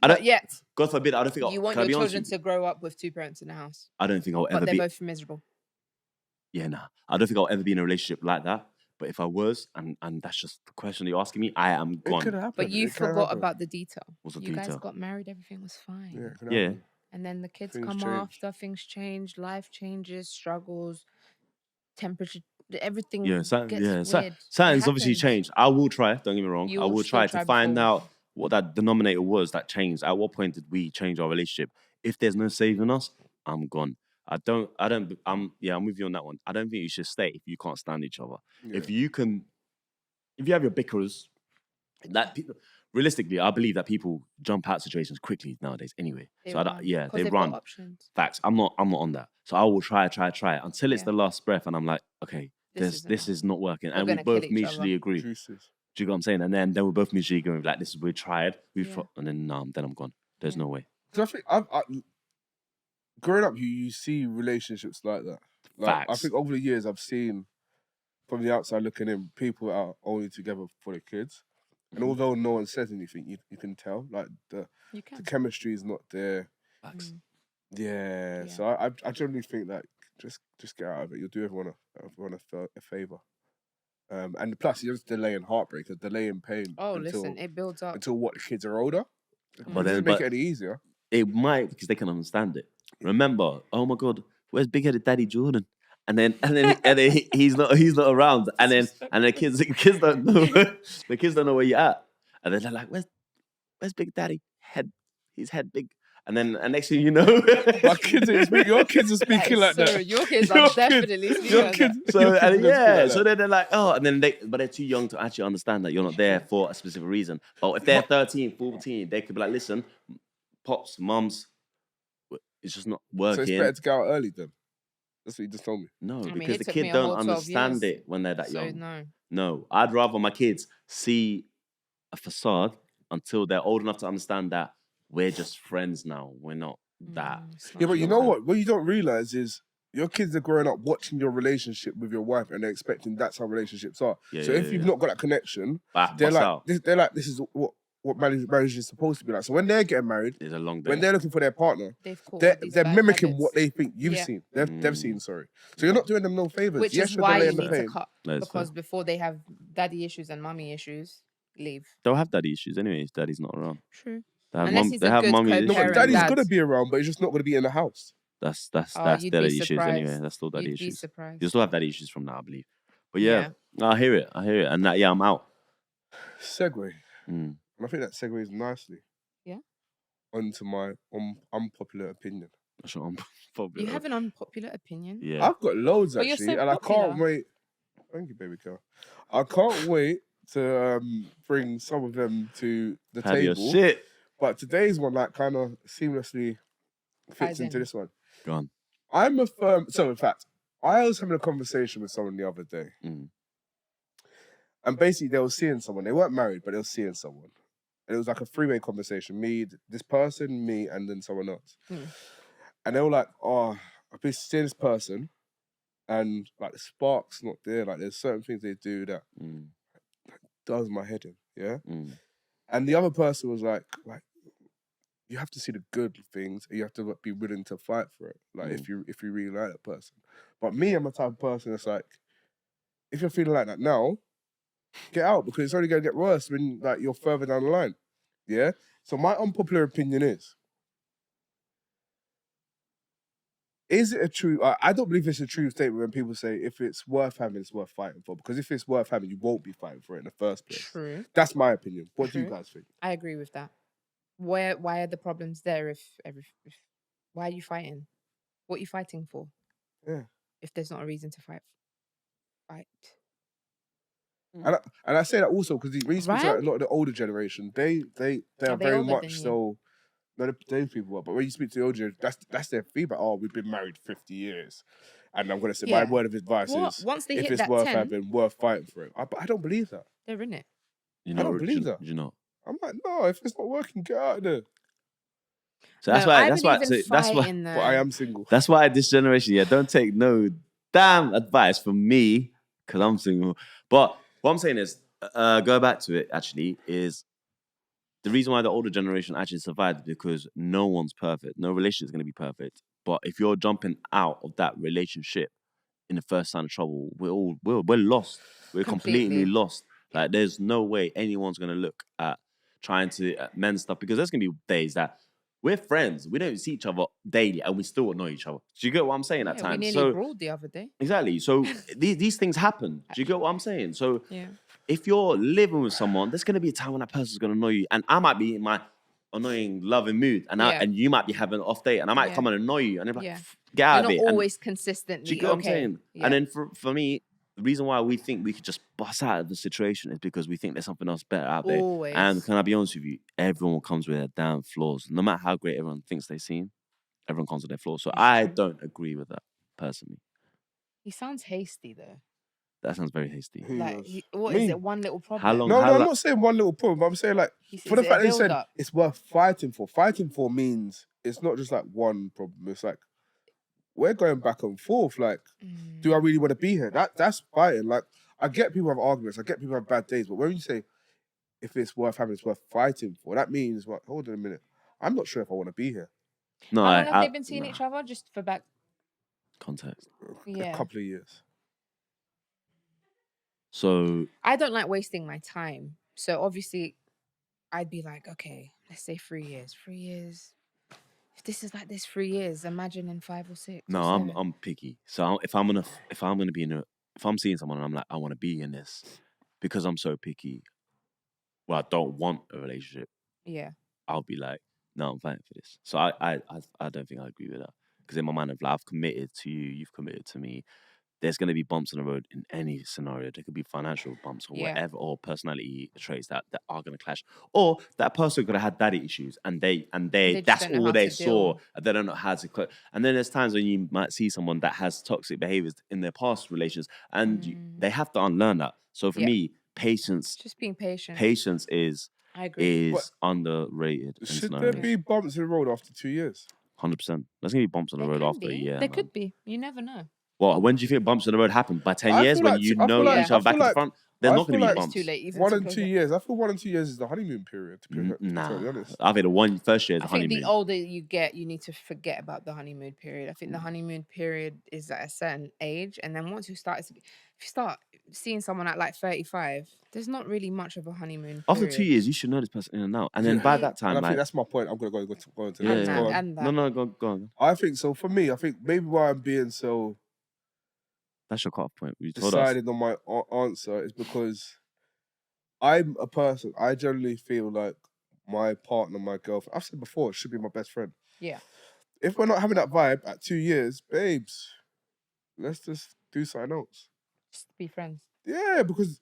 Not yet. God forbid. I don't think you want your children to grow up with 2 parents in the house. I don't think I'll ever be. But they're both miserable. Yeah, nah. I don't think I'll ever be in a relationship like that. But if I was, and that's just the question you're asking me, I am gone. It could happen. But you forgot about the detail. What's the detail? Guys got married, everything was fine. Yeah. And then the kids come after, things change, life changes, struggles, temperature, everything gets weird. Something's obviously changed. I will try, don't get me wrong. I will try to find out what that denominator was that changed. At what point did we change our relationship? If there's no saving us, I'm gone. I'm with you on that one. I don't think you should stay if you can't stand each other. Yeah. If you have your bickers, realistically, I believe that people jump out situations quickly nowadays. Anyway, they run. Facts. I'm not on that. So I will try until it's the last breath, and I'm like, okay, this is not working, and we both mutually agree. Do you get what I'm saying? And then we both mutually agree, like, this is we tried, and then I'm gone. There's no way. So I think growing up, you see relationships like that. Facts. I think over the years, I've seen from the outside looking in, people are only together for the kids. And although no one says anything, you can tell, like, the chemistry is not there. Facts. Yeah. So I generally think that just get out of it. You'll do everyone a favour. And plus, you're just delaying heartbreak, or delaying pain. Oh, listen, it builds up. Until the kids are older. But then, make it any easier. It might, because they can understand it. Remember, oh my God, where's big-headed Daddy Jordan? And then he's not around. And then the kids don't know the kids don't know where you're at. And then they're like, where's Big Daddy? His head big. And next thing you know, your kids are speaking like that. Your kids are definitely speaking like that. So then they're like, oh, and then but they're too young to actually understand that you're not there for a specific reason. But if they're 13, 14, they could be like, listen, pops, mums, it's just not working. So it's better to go out early then. That's what you just told me. No, because the kids don't understand it when they're that young. No, I'd rather my kids see a facade until they're old enough to understand that we're just friends now. We're not that. Yeah, but you know what? What you don't realize is your kids are growing up watching your relationship with your wife, and they're expecting that's how relationships are. So if you've not got that connection, they're like, this is what marriage is supposed to be like. So when they're getting married, it's a long day. When they're looking for their partner, they're mimicking what they think you've seen. They've seen, sorry. So you're not doing them no favours. Which is why you need to cut. Because before they have daddy issues and mummy issues, leave. They'll have daddy issues anyway if daddy's not around. True. Unless he's a good co-parent. No, but daddy's going to be around, but he's just not going to be in the house. That's daddy issues anyway. That's still daddy issues. You'd be surprised. You'll still have daddy issues from now, I believe. But I hear it. And I'm out. Segue. And I think that segues nicely. Yeah. Onto my unpopular opinion. That's your unpopular. You have an unpopular opinion? Yeah. I've got loads But you're actually, so and I popular. can't wait. Thank you, baby girl. I can't wait to bring some of them to the Have your table. shit. But today's one like kind of seamlessly fits Ties into in. this one. Go on. I'm a firm. So in fact, I was having a conversation with someone the other day, and basically they were seeing someone. They weren't married, but they were seeing someone. And it was like a three-way conversation. Me, this person, me, and then someone else. And they were like, oh, I've been seeing this person and like the spark's not there. Like there's certain things they do that does my head in, yeah? And the other person was like, you have to see the good things and you have to be willing to fight for it. Like if you really like that person. But me, I'm the type of person that's like, if you're feeling like that now, get out because it's only going to get worse when like you're further down the line. Yeah? So my unpopular opinion is it a true... I don't believe it's a true statement when people say if it's worth having, it's worth fighting for. Because if it's worth having, you won't be fighting for it in the first place. True. That's my opinion. What do you guys think? I agree with that. Why are the problems there if why are you fighting? What are you fighting for? Yeah. If there's not a reason to fight. And I say that also because when you speak to like, a lot of the older generation, they are very much so. No, those people are, but when you speak to the older, that's their feedback. Oh, we've been married 50 years, and I'm gonna say my word of advice is: once they if hit it's that worth 10, having, worth fighting for it. But I don't believe that. They're in it. You know, I don't believe that. You know. I'm like, no, if it's not working, get out of there. So that's why. But I am single. That's why this generation, don't take no damn advice from me because I'm single. But what I'm saying is, go back to it. Actually, is the reason why the older generation actually survived because no one's perfect. No relationship is going to be perfect. But if you're jumping out of that relationship in the first sign of trouble, we're lost. We're completely lost. Like there's no way anyone's going to look at trying to mend stuff because there's going to be days that we're friends. We don't see each other daily and we still annoy each other. Do you get what I'm saying at times? We nearly brawled the other day. Exactly. So these things happen. Do you get what I'm saying? So if you're living with someone, there's going to be a time when that person's going to annoy you. And I might be in my annoying, loving mood. And you might be having an off day. And I might come and annoy you. And I'm like, get out of it. You're not always consistently. Do you get what I'm saying? Yeah. And then for me, the reason why we think we could just bust out of the situation is because we think there's something else better out there. Always. And can I be honest with you? Everyone comes with their damn flaws. No matter how great everyone thinks they seem, everyone comes with their flaws. So I don't agree with that, personally. He sounds hasty, though. That sounds very hasty. Like, what is it? One little problem? How long? No, I'm not saying one little problem. But I'm saying like for the fact that he said it's worth fighting for. Fighting for means it's not just like one problem. It's like we're going back and forth. Like, do I really want to be here? That's fighting. Like, I get people have arguments. I get people have bad days. But when you say if it's worth having, it's worth fighting for, that means what? Hold on a minute. I'm not sure if I want to be here. No, how long have they been seeing each other? Just for back context. A couple of years. So I don't like wasting my time. So obviously, I'd be like, okay, let's say 3 years. 3 years. If this is like this 3 years, imagine in 5 or 6. No, I'm picky. So if I'm seeing someone and I'm like, I want to be in this, because I'm so picky. Well, I don't want a relationship. Yeah. I'll be like, no, I'm fighting for this. So I don't think I agree with that. Because in my mind of like, I've committed to you, you've committed to me. There's going to be bumps on the road in any scenario. There could be financial bumps or whatever, or personality traits that are going to clash. Or that person could have had daddy issues and they that's all they saw. They don't know how to. And then there's times when you might see someone that has toxic behaviors in their past relations and they have to unlearn that. So for me, patience. Just being patient. Patience is underrated. Should there be bumps in the road after 2 years? 100%. There's going to be bumps on the road after a year. There could be. You never know. Well, when do you think bumps on the road happen? By 10 years, when you know each other back in the front? There's not going to be bumps. It's too late. 1 and 2 years. I feel 1 and 2 years is the honeymoon period, to be totally honest. I think the first year is the honeymoon. I think the older you get, you need to forget about the honeymoon period. I think the honeymoon period is at a certain age. And then once if you start seeing someone at like 35, there's not really much of a honeymoon period. After 2 years, you should know this person in and out. And then by that time, and I think that's my point. I'm going to go into that. No, go on. I think so. For me, I think maybe why I'm being so... That's your cut-off point. Decided on my answer is because I'm a person. I generally feel like my partner, my girlfriend. I've said before, should be my best friend. Yeah. If we're not having that vibe at 2 years, babes, let's just do something else. Just be friends. Yeah, because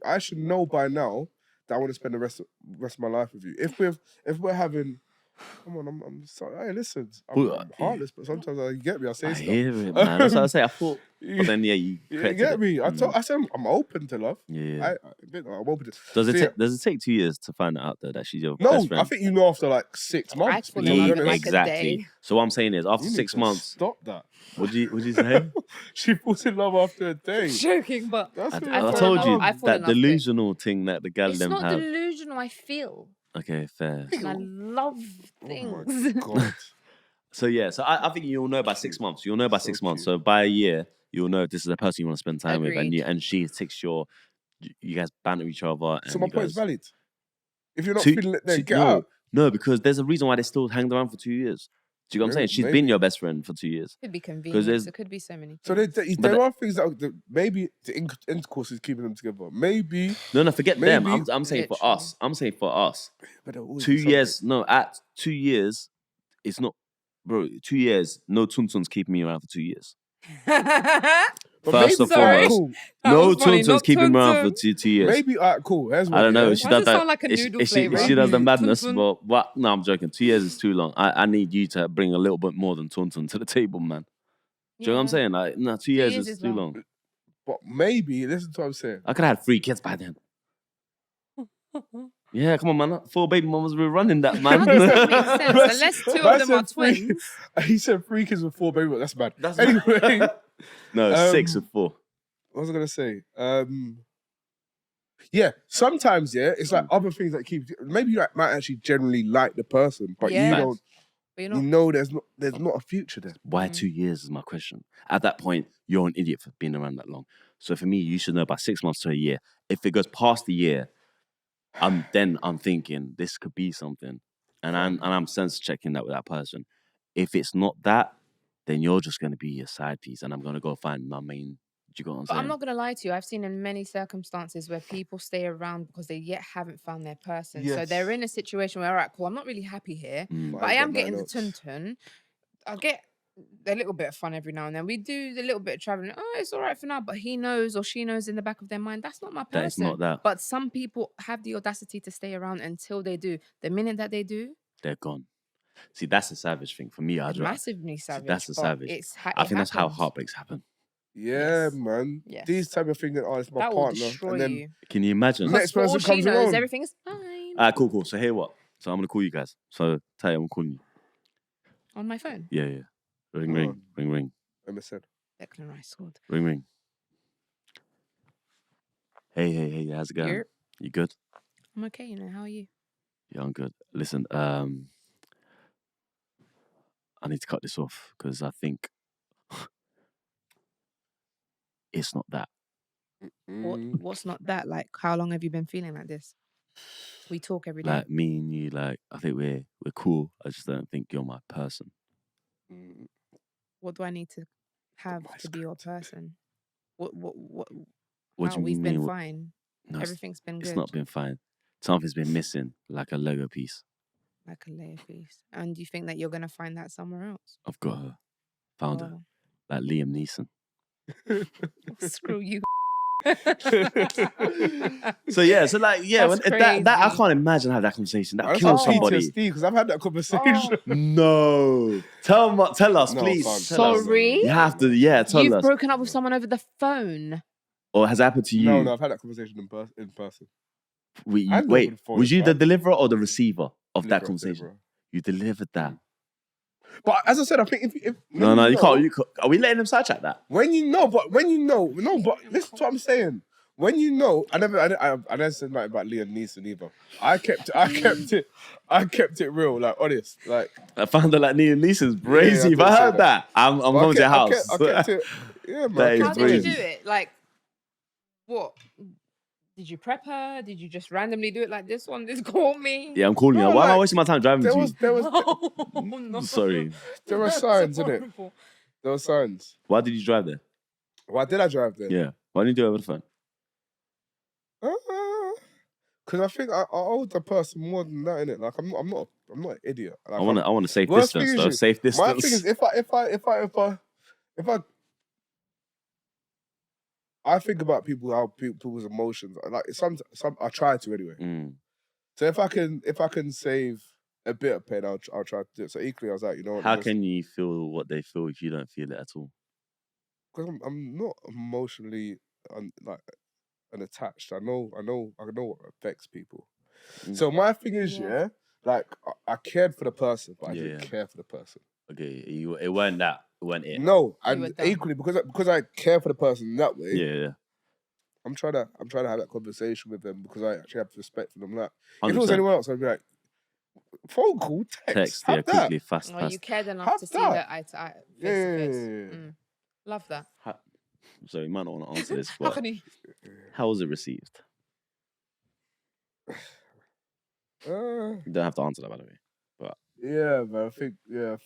I should know by now that I want to spend the rest of my life with you. If we're having, come on, I'm sorry. Hey, listen, I'm heartless, but sometimes you get me. I say I stuff. hear it, man. That's what I say. I thought, but then you You get me. I said I'm open to love. Yeah. I'm open to. Does it take 2 years to find out that she's your No, best friend? I think you know after like 6 months. I fall in love in like a exactly. day. So what I'm saying is, after You need 6 to months, stop that. would you say? She falls in love after a day. Joking, but That's I what fall in told love- you I fall in that love quick. delusional thing that the gal it's them not have. delusional. I feel, Okay, fair. and I love Oh things. my god. So yeah, so I think you'll know by 6 months. You'll know by So 6 months. cute. So by a year, you'll know if this is the person you want to spend time with, Agreed. and she ticks you guys banter each other. And So my you point is guys, valid. If you're not Two- feeling it, then get no, out. No, because there's a reason why they still hanged around for 2 years. Do you know what I'm saying? She's been Maybe. your best friend for 2 years. Could be there's- convenient. It could be so many. So things. there are things that maybe the intercourse is keeping them together. Maybe, No, forget them. Maybe- I'm saying for Literally. us. I'm saying for us. but there will always 2 be something. years. No, at 2 years, it's not, bro. 2 years. No tuntun's keeping me around for 2 years. But First maybe, and Sorry. foremost, cool. That no was funny, tuntun's not keeping me around for tuntun. 2 years. Maybe, cool. Here's what I don't know. yeah. If she Why does does it that, sound like a noodle if she flavour? does the madness, Tuntun. but what? No, I'm joking. 2 years is too long. I need you to bring a little bit more than tuntun to the table, man. Do you know what I'm saying? Like, no, 2 years years is is too long. long. But maybe, listen to what I'm saying. I could have had 3 kids by then. Yeah, come on, man. 4 baby mamas were running that, man. How does that make sense? Unless 2 of them are twins. He said 3 kids with 4 babies. That's bad. That's Anyway, No, 6 with 4. what was I gonna say? Yeah, sometimes it's like other things that keep. Maybe you might actually generally like the person, but Yeah. you don't. But you're You not. know, there's not a future there. Why 2 years is my question. At that point, you're an idiot for being around that long. So for me, you should know by 6 months to a year. If it goes past a year, I'm thinking this could be something, and I'm sense checking that with that person. If it's not that, then you're just gonna be a side piece, and I'm gonna go find my main. Do you get what I'm But saying? I'm not going to lie to you. I've seen in many circumstances where people stay around because they yet haven't found their person. So Yes. they're in a situation where, all right, cool, I'm not really happy here, Mm. but I am getting the tuntun. I'll get a little bit of fun every now and then. We do a little bit of traveling. Oh, it's all right for now. But he knows or she knows in the back of their mind, that's not my person. That is not that. But some people have the audacity to stay around until they do. The minute that they do, They're gone. See, that's a savage thing for me. it's massively savage. that's a but savage. It's I think that's how happens. heartbreaks happen. Yeah, Yes. man. Yes. These type of things. Oh, it's my That will partner, destroy and then you. Can you imagine? Next For all person she comes knows, around. everything is fine. Cool. So here what? So I'm gonna call you guys. So Tay, I'm calling you. On my phone. Yeah. Ring, Oh. ring, ring, ring, MSN. Declan Rice scored. ring, ring. Hey, how's it going? You're- You good? I'm okay, you know. How are you? Yeah, I'm good. Listen, I need to cut this off because I think it's not that. What's not that? Like, how long have you been feeling like this? We talk every day. Like me and you, like I think we're cool. I just don't think you're my person. What do I need to have My to be your script. person? What? What Wow, do you we've mean? been fine. No, Everything's been good. it's not been fine. Something's been missing, like a Lego piece. Like a layer piece. And you think that you're gonna find that somewhere else? I've got her, found her, Oh, like Liam Neeson. screw you. So yeah, so like yeah, That's when, that I crazy. can't imagine having that conversation. That That's kills how somebody. PTSD because I've had that conversation. No, tell us, No, please. fam. Tell us. Sorry? You have to, tell You've us. broken up with someone over the phone. Or has it happened to you? No, I've had that conversation in person. Wait, I know wait, the phone was is you the bad. deliverer or the receiver of that Deliver, conversation? deliver. You delivered that. But as I said, I think if No, when you know- can't. Are we letting him sidetrack that? When you know, but listen to what I'm saying. When you know, I never said nothing about Liam Neeson either. I kept it real, like honest, like. I found that like Liam Neeson's brazy. I if I did say heard that, I'm But going to your house. I kept it. Yeah, man. That is I How kept did you it. crazy. do it? Like, what? Did you prep her? Did you just randomly do it like this one? This call me? Yeah, I'm calling you. No, Why am I like, wasting my time driving There to was Oh, no. Sorry. there were That's signs, innit? horrible. There were signs. you? Why did you drive there? Why did I drive there? Yeah. Why didn't you do it over the phone? Because I think I owe the person more than that, innit? Like I'm not an idiot. Like, I want to safe worst distance thing though. is, Safe my thing distance. is if I think about people's emotions, like some I try to anyway. So if I can save a bit of pain, I'll try to do it. So equally, I was like, you know what? How can you feel what they feel if you don't feel it at all? Because I'm not emotionally unattached. I know what affects people. So my thing is, like I cared for the person, but I didn't care for the person. Okay, it weren't that. It weren't it. No, and equally because I care for the person in that way. Yeah. I'm trying to have that conversation with them because I actually have respect for them. Like, 100%. if it was anyone else, I'd be like, phone call, text, yeah, quickly, fast. You cared enough to see her eye to eye, face to face. Love that. So you might not want to answer this, How but can you? how was it received? You don't have to answer that, by the way. But yeah, man, I think let's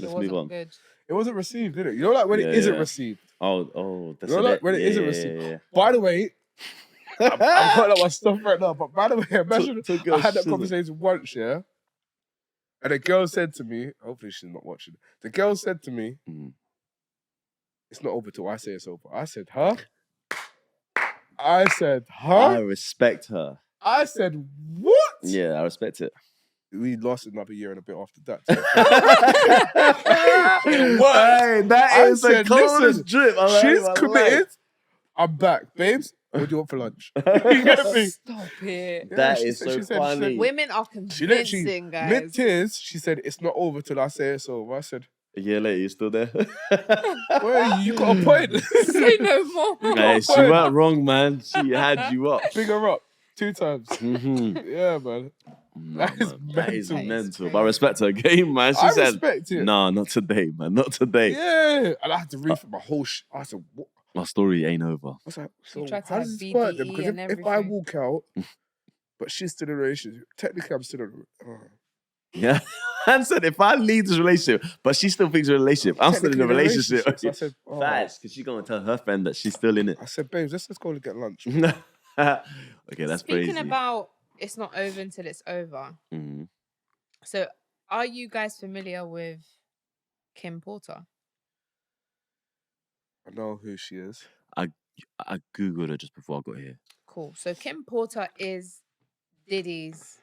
move on. Good. It wasn't received, did it? You know, like when it isn't received. Oh, that's you know, like when it isn't received. By the way, I'm putting up my stuff right now. But by the way, imagine I had that conversation once, yeah. And the girl said to me, hopefully she's not watching. The girl said to me, "It's not over till I say it's over." I said, "Huh?" I respect her. I said, "What?" Yeah, I respect it. We lost another year and a bit after that. It worked. Hey, that is the coldest drip. She's committed. I'm back, babes. What do you want for lunch? You get me? Stop it. That is so funny. Women are convincing, guys. Mid-tears, she said, "It's not over till I say it's over." I said, a year later, you still there? Well, you got a point. Say no more. Hey, she weren't wrong, man. She had you up. Big her up 2 times. Yeah, man. That is mental. But I respect her game, man. She said, respect it. "No, not today, man. Not today." Yeah. And I had to read for my whole I said, "What?" My story ain't over. I was like, so how does this work then? Because if I walk out, but she's still in a relationship, technically I'm still in a Yeah. And said, if I leave this relationship, but she still thinks it's a relationship, I'm still in a relationship. So I said, facts, because she's going to tell her friend that she's still in it. I said, babes, let's go and get lunch. Okay, that's crazy. Speaking about it's not over until it's over. So are you guys familiar with Kim Porter? I know who she is. I Googled her just before I got here. Cool. So Kim Porter is Diddy's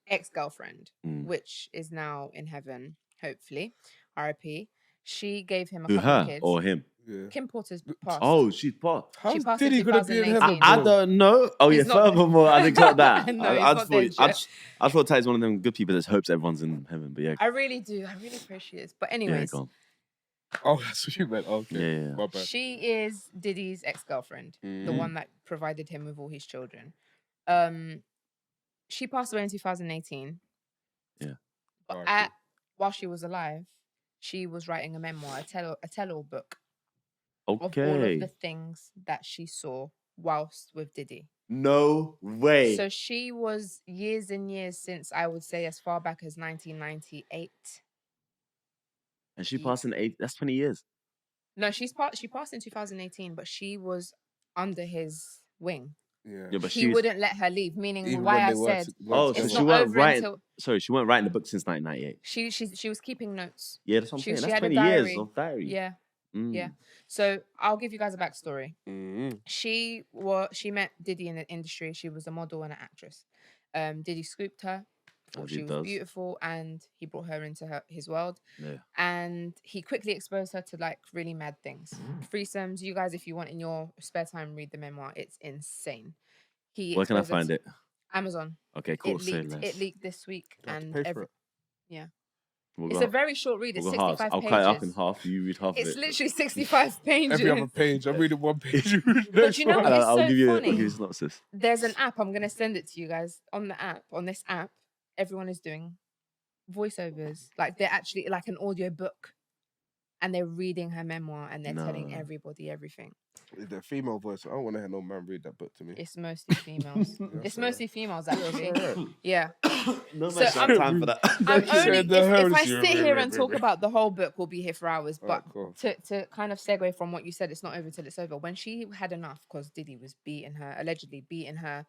ex-girlfriend, which is now in heaven, hopefully. R.I.P. She gave him a couple of kids. Or him? Yeah. Kim Porter's passed. Oh, she's passed. She passed Diddy gonna be in heaven? I don't know. Oh, He's yeah, furthermore, I didn't got that. No, I thought Ty's one of them good people that hopes everyone's in heaven, but yeah. I really do. I really pray she is. But anyways. Yeah, go on. Oh, that's what you meant. Okay. Yeah. My bad. She is Diddy's ex-girlfriend, the one that provided him with all his children. She passed away in 2018. Yeah. But while she was alive, she was writing a memoir, a tell-all book of all of the things that she saw whilst with Diddy. No way. So she was years and years since, I would say, as far back as 1998. And she passed in 8. That's 20 years. No, she passed in 2018, but she was under his wing. Yeah, but he wouldn't let her leave. Meaning, even why I said, so she weren't writing. Sorry, she weren't writing the book since 1998. She was keeping notes. Yeah, that's what I'm saying. That's 20 years of diary. Yeah, yeah. So I'll give you guys a backstory. She met Diddy in the industry. She was a model and an actress. Diddy scooped her. Thought she was beautiful, and he brought her into his world. Yeah. And he quickly exposed her to like really mad things. Threesomes. You guys, if you want in your spare time, read the memoir. It's insane. Where can I find it? Amazon. Okay, cool. It leaked this week, and yeah. It's a very short read. It's 65 pages. I'll cut it up in half. You read half of it. It's literally 65 pages. Every other page. I'm reading one page. But you know what? It's so funny. I'll give you a synopsis. There's an app. I'm going to send it to you guys on this app. Everyone is doing voiceovers. Like they're actually like an audio book. and they're reading her memoir and they're telling No. everybody everything. The female voice. I don't want to hear no man read that book to me. It's mostly females. It's mostly females actually. Alright. Yeah. No So man's got time for that. I'm She only said the if I hers. sit here and talk about the whole book, we'll be here for hours. But cool. to kind of segue from what you said, it's not over till it's over. When she had enough, because Diddy was allegedly beating her,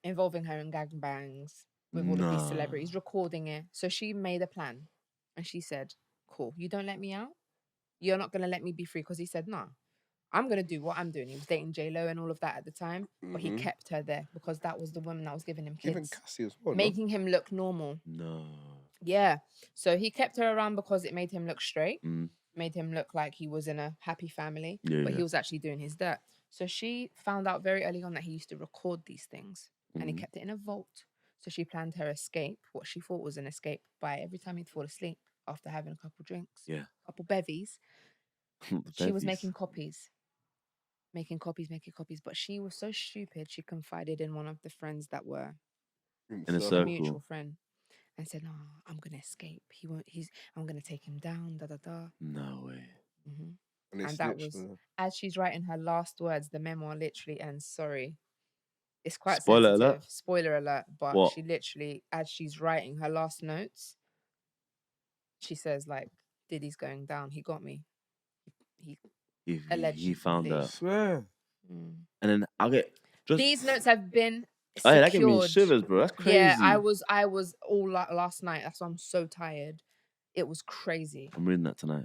involving her in gangbangs with all of these celebrities, recording it. So she made a plan, and she said, "Cool, you don't let me out. You're not gonna let me be free." Because he said, "No, I'm gonna do what I'm doing." He was dating J-Lo and all of that at the time, but he kept her there because that was the woman that was giving him kids, Even Cassie as well. making him look normal. No. Yeah. So he kept her around because it made him look straight, made him look like he was in a happy family, but he was actually doing his dirt. So she found out very early on that he used to record these things and he kept it in a vault. So she planned her escape, what she thought was an escape, by every time he'd fall asleep after having a couple drinks, a couple bevies, she was making copies. Making copies. But she was so stupid, she confided in one of the friends that were In a a circle. mutual friend. And said, "No, I'm gonna escape. I'm gonna take him down." Da da da. No way. And that was as she's writing her last words. The memoir literally ends. Sorry, it's quite Spoiler sensitive. alert. Spoiler alert. But What? she literally, as she's writing her last notes, she says like, "Diddy's going down. He got me. He found I out. swear. And then I'll get just These notes have been oh, yeah, that secured. gave me shivers, bro. That's crazy. Yeah, I was all last night. That's why I'm so tired. It was crazy. I'm reading that tonight.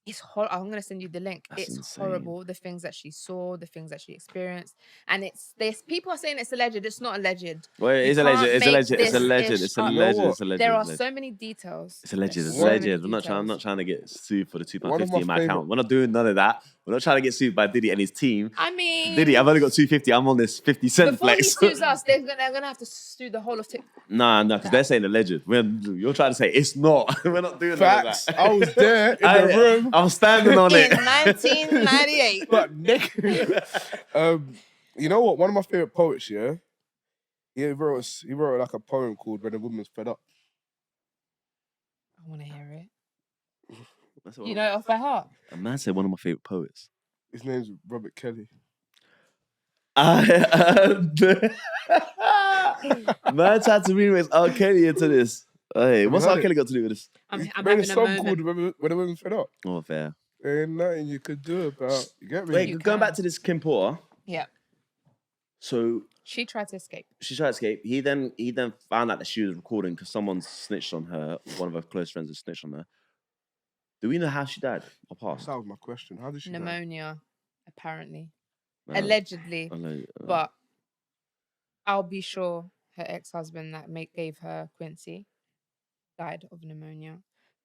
It's horrible. I'm gonna send you the link. That's It's insane. horrible. The things that she saw, the things that she experienced, and there's people are saying it's alleged. It's not alleged. Well, it is You alleged. can't It's make alleged. It's this alleged. ish It's up. alleged. You know It's alleged. There are it's alleged. so many details. It's alleged. There's It's so many alleged. I'm details. not trying to get sued for the One of £2.50 my in my favourite- account. We're not doing none of that. We're not trying to get sued by Diddy and his team. I mean, Diddy, I've only got £2.50. I'm on this 50-cent before he flex. sues us, they're gonna have to sue the whole of TikTok. Nah, because they're saying alleged. You're trying to say it's not. We're not doing Facts. that. I was there in the room. I'm standing on In it. 1998. But Nick, you know what? One of my favorite poets, yeah, he wrote like a poem called "When a Woman's Fed Up." I want to hear it. That's You know it off by heart. A man said one of my favorite poets. His name's Robert Kelly. Man tried to remix R. Kelly into this. Hey, what's heard R. it? Kelly got to do with this? I'm He made having a a song moment. called "When a Woman's Fed Up." Oh, fair. Ain't nothing you could do about. You get me? Wait, You going can. back to this Kim Porter. Yeah. So She tried to escape. she tried to escape. He then found out that she was recording because someone snitched on her. One of her close friends has snitched on her. Do we know how she died or passed? That was my question. How did she die? Pneumonia, apparently. No. Allegedly. Allegedly. But I'll be sure her ex-husband that gave her Quincy died of pneumonia.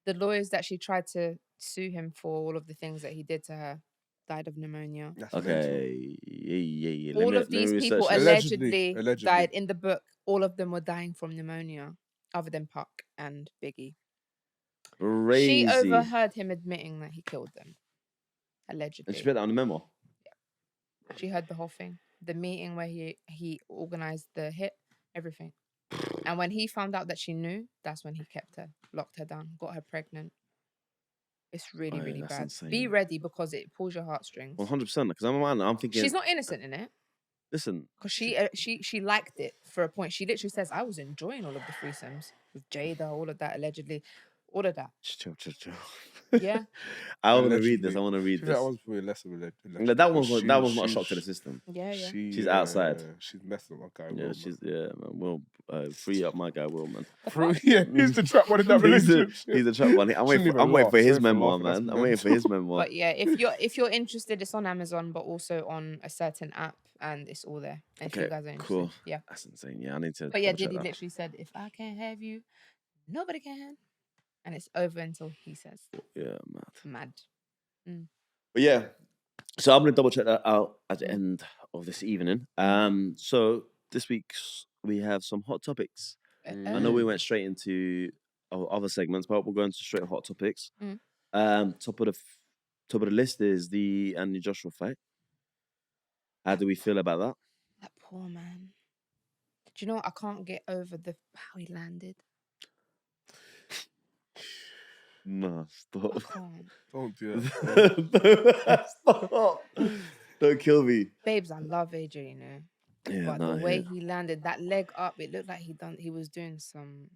The lawyers that she tried to sue him for all of the things that he did to her died of pneumonia. That's mental. Okay. Yeah. All of these people research this. allegedly died in the book. All of them were dying from pneumonia, other than Puck and Biggie. Crazy. She overheard him admitting that he killed them. Allegedly. And she put that on the memo. She heard the whole thing. The meeting where he organized the hit, everything. And when he found out that she knew, that's when he kept her, locked her down, got her pregnant. It's really, Oh, really that's bad. insane. Be ready because it pulls your heartstrings. 100%. Because I'm a man. I'm thinking. She's not innocent in it Listen. because she liked it for a point. She literally says, "I was enjoying all of the threesomes with Jada, all of that allegedly, all of that." Chill. Yeah. I want to read this. That one's probably less of a No, that was not a shock to the system. Yeah. She's outside. She's messing with my guy. Yeah, man. Well, free up my guy, Will, man. Yeah, he's the trap one in that relationship. He's the trap one. I'm waiting for his memoir, man. I'm waiting for his memoir. But yeah, if you're interested, it's on Amazon, but also on a certain app, and it's all there. And if you guys are interested, cool. yeah. That's insane. Yeah, I need to. But yeah, double check Diddy that. literally said, "If I can't have you, nobody can," and it's over until he says, Yeah, man. "Mad." But yeah, so I'm gonna double check that out at the end of this evening. So this week we have some hot topics. I know we went straight into our other segments, but we're going to straight hot topics. Top of the list is the Anthony Joshua fight. How do we feel about that? That poor man. Do you know what? I can't get over how he landed. Nah, stop. Don't do that. Stop. Don't kill me. Babes, I love AJ, you know. Yeah, But nah, the way yeah. he landed that leg up, it looked like he was doing some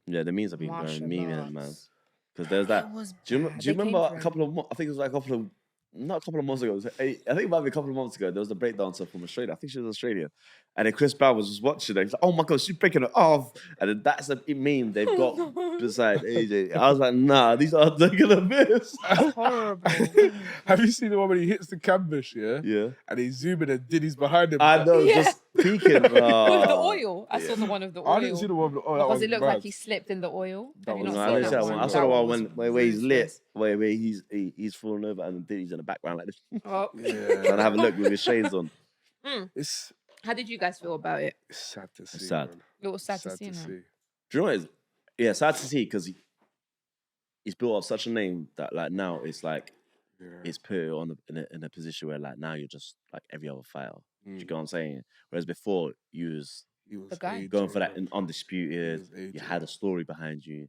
Yeah, the memes have been martial going memeing, man. arts. Because there's that. It was Do you bad. They came remember for a him. couple of? I think it was like a couple of, not a couple of months ago. I think it might be a couple of months ago. There was a breakdancer from Australia. I think she was Australian, and then Chris Brown was just watching her. He's like, "Oh my god, she's breaking it off!" And then that's a meme they've got beside AJ. I was like, "Nah, these are they're gonna miss." It's horrible. Have you seen the one when he hits the canvas, Yeah. and he's zooming and Diddy's behind him? I know, Yeah. just peeking. With the oil. I saw the one of the oil. I didn't see the one. Oh, that because was it looked mad. like he slipped in the oil. That Have you was- not No, I seen don't that see that one? one. I saw the one was where he's lit, ruthless. where he's falling over and Diddy's in the background like this, Oh. trying to have a look with his shades on. It's How did you guys feel about it? sad to see. sad. Man. It was sad to see. No? Do you know what it is? Yeah, sad to see because he's built up such a name that like now it's like it's put on in a position where like now you're just like every other fighter. Do you get what I'm saying? Whereas before He was The guy. aging, going for that man. undisputed, He was you aging. had a story behind you,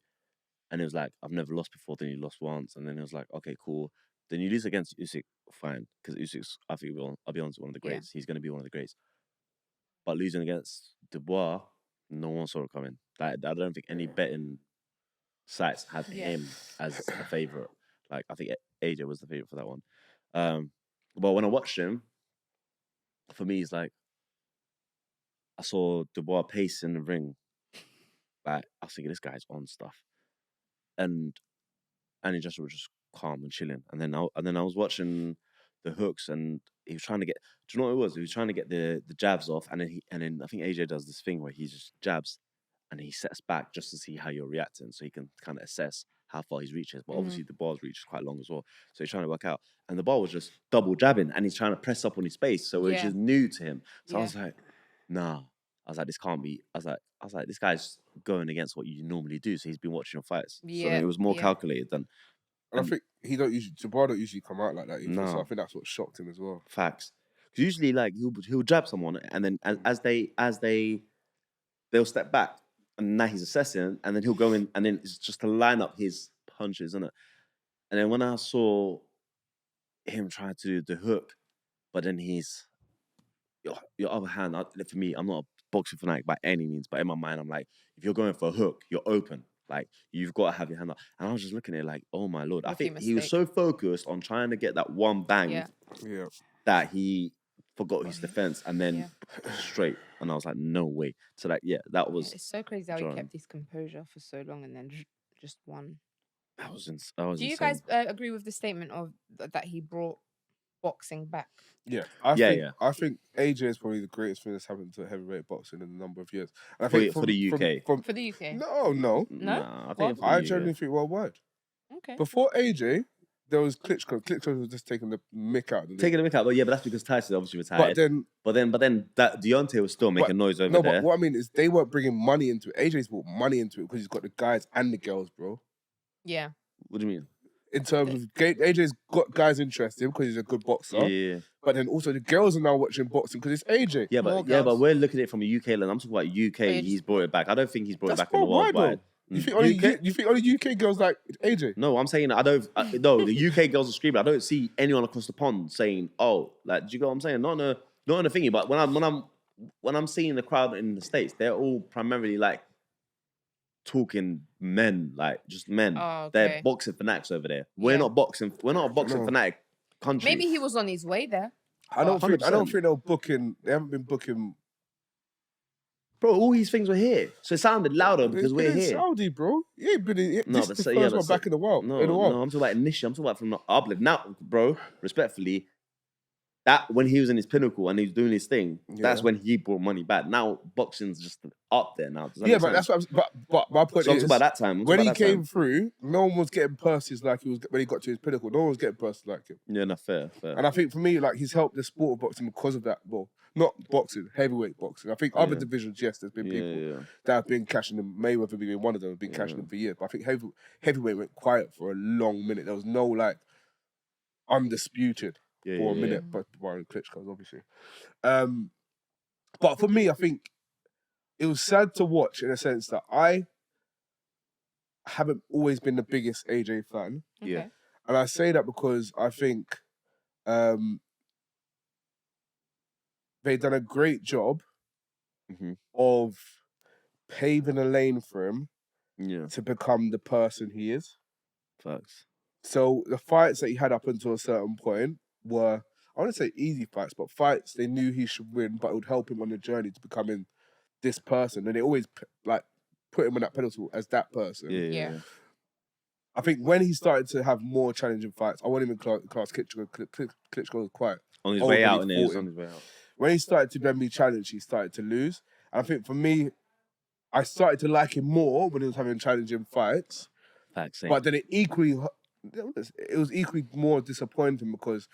and it was like I've never lost before. Then you lost once, and then it was like okay, cool. Then you lose against Usyk, fine, because Usyk's I think I'll be honest, one of the Yeah. greats. He's going to be one of the greats. But losing against Dubois, no one saw it coming. Like, I don't think any betting sites had him as a favorite. Like I think AJ was the favorite for that one. But when I watched him, for me, it's like I saw Dubois pace in the ring. Like I was thinking, this guy's on stuff, and he just was just calm and chilling. And then I was watching the hooks, and he was trying to get. Do you know what it was? He was trying to get the jabs off, and then I think AJ does this thing where he just jabs, and he sets back just to see how you're reacting, so he can kind of assess how far his reach is. But obviously the bar's reach is quite long as well, so he's trying to work out. And the bar was just double jabbing, and he's trying to press up on his space, so it's just new to him. So I was like, nah. I was like, this can't be. I was like, this guy's going against what you normally do. So he's been watching your fights. So it was more calculated than. And I think Jabbar don't usually come out like that either. No. So I think that's what shocked him as well. Facts. Because usually, like he'll jab someone, and then they'll step back, and now he's assessing, and then he'll go in, and then it's just to line up his punches, isn't it? And then when I saw him trying to do the hook, but then he's your other hand. For me, I'm not a boxing fanatic by any means, but in my mind, I'm like, if you're going for a hook, you're open. Like you've got to have your hand up. And I was just looking at it like, oh my lord! I think he was so focused on trying to get that one bang that he forgot his defense, and then straight. And I was like, no way. So like, that was. It's so crazy how he kept his composure for so long and then just won. That was Do you guys agree with the statement of that he brought boxing back? Yeah, I think AJ is probably the greatest thing that's happened to heavyweight boxing in a number of years. And I think for the UK. For the UK? No. I think I genuinely think worldwide. Okay. Before AJ, there was Klitschko. Klitschko was just taking the mick out. Taking the mick out, but that's because Tyson obviously retired. But then that Deontay was still making noise over there. But what I mean is they weren't bringing money into it. AJ's brought money into it because he's got the guys and the girls, bro. Yeah. What do you mean? In terms of AJ's got guys interested because he's a good boxer. Yeah. But then also the girls are now watching boxing because it's AJ. Yeah, but we're looking at it from a UK lens. I'm talking about UK. He's brought it back. I don't think he's brought it back in the worldwide. You think only UK girls like AJ? No, I'm saying no. The UK girls are screaming. I don't see anyone across the pond saying, "Oh, like, do you get what I'm saying?" Not in a thingy. But when I'm seeing the crowd in the States, they're all primarily like talking men, like just men. Oh, okay. They're boxing fanatics over there. We're not boxing. We're not a boxing fanatic country. Maybe he was on his way there. I don't think they're booking. They haven't been booking. Bro, all these things were here, so it sounded louder because we're here. Saudi, bro. He ain't been in. No, this is the first one back in the world. No, I'm talking about initially. I'm talking about from the uplift. Now, bro, respectfully, that when he was in his pinnacle and he was doing his thing, that's when he brought money back. Now boxing's just up there now. But that's what but my point is, about that time. When he came through, no one was getting purses like he was when he got to his pinnacle. No one was getting purses like him. Yeah, no, fair. And I think for me, like he's helped the sport of boxing because of that. Well, not boxing, heavyweight boxing. I think other divisions, yes, there's been people that have been cashing them. Mayweather being one of them, have been cashing them for years. But I think heavyweight went quiet for a long minute. There was no like undisputed. For a minute, but Warren Klitschko's obviously. But for me, I think it was sad to watch in a sense that I haven't always been the biggest AJ fan. Yeah. Okay. And I say that because I think they've done a great job of paving a lane for him to become the person he is. Facts. So the fights that he had up until a certain point were, I wouldn't say easy fights, but fights they knew he should win, but it would help him on the journey to becoming this person. And they always put him on that pedestal as that person. Yeah. I think when he started to have more challenging fights, I won't even class Klitschko was quite On his old way when out, he and he was fought on him. his way out. When he started to then be challenged, he started to lose. And I think for me, I started to like him more when he was having challenging fights. Facts. Same. But then it was equally more disappointing because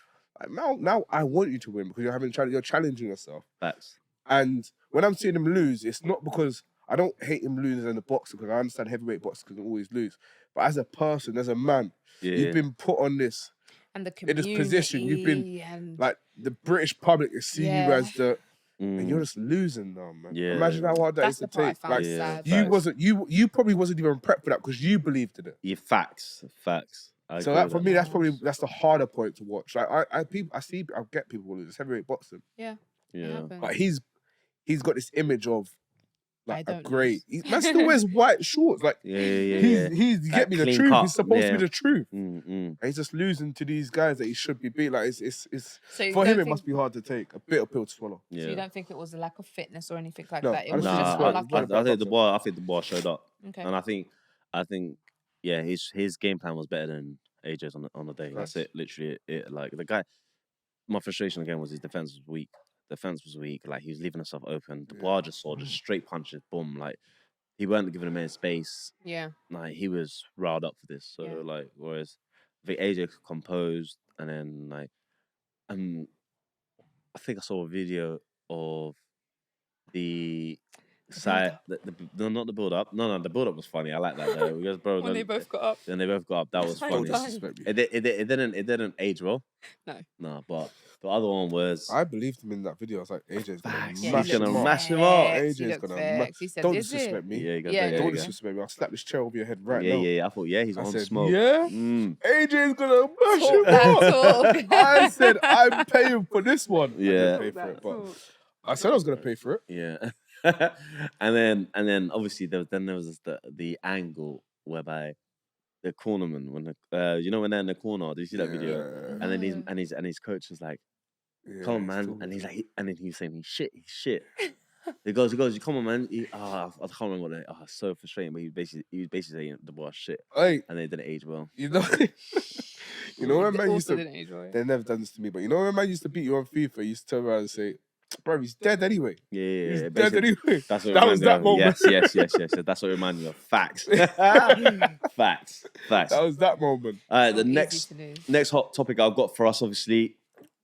now I want you to win because you're challenging yourself. Facts. And when I'm seeing him lose, it's not because I don't hate him losing as a boxer because I understand heavyweight boxers can always lose. But as a person, as a man, you've been put on this And the in this position. You've been like the British public is seeing you as the. And you're just losing now, man. Yeah. Imagine how hard that That's is to the part I take. found Like sad. you probably wasn't even prepped for that because you believed in it. Yeah, facts. So that for me, that's the harder point to watch. Like I get people lose. It's heavyweight boxing. Yeah. But he's got this image of like I a don't great. Man still wears white shorts. Like he's you get me the clean truth. cut. He's supposed to be the truth. Mm-mm. And he's just losing to these guys that he should be beating. Like it's So for him, it must be hard to take. A bitter pill to swallow. Yeah. So you don't think it was a lack of fitness or anything like No, that? It I was just just think unlucky. it's I think the bar showed up, Okay. and I think, yeah, his game plan was better than AJ's on the day. That's it. Literally, it like the guy. My frustration again was his defense was weak. Like he was leaving himself open. The bar just saw just straight punches, boom. Like he weren't giving him any space. Yeah. Like he was riled up for this. So like, whereas I think AJ composed, and then like, I think I saw a video of the side, not the build up. No, the build up was funny. I like that though. Because, bro, When they both got up. Then they both got up. That was funny. It didn't age well. No, but the other one was. I believed him in that video. I was like, AJ's gonna mash him up. AJ's gonna He said, don't disrespect me. Don't disrespect me. I'll slap this chair over your head right now. Yeah. I thought, he's on smoke. Yeah, AJ's gonna mash him up. I said, I'm paying for this one. Yeah. I didn't pay for it, but I said I was gonna pay for it. Yeah. and then obviously there was the angle whereby the cornerman when when they're in the corner, did you see that video? And then his coach was like, "Come on, man," and he's like, and then he's saying, "He's shit." He goes, "Come on, man." I can't remember what. It's so frustrating, but he was basically saying the bar shit, and they didn't age well. You know when man used to. They never done this to me, but you know when man used to beat you on FIFA, you used to turn around and say, "Bro, he's dead anyway." Yeah. He's dead anyway. That's what that was that moment. Yes. That's what reminded me of. Facts. Facts. That was that moment. All right, the next hot topic I've got for us, obviously,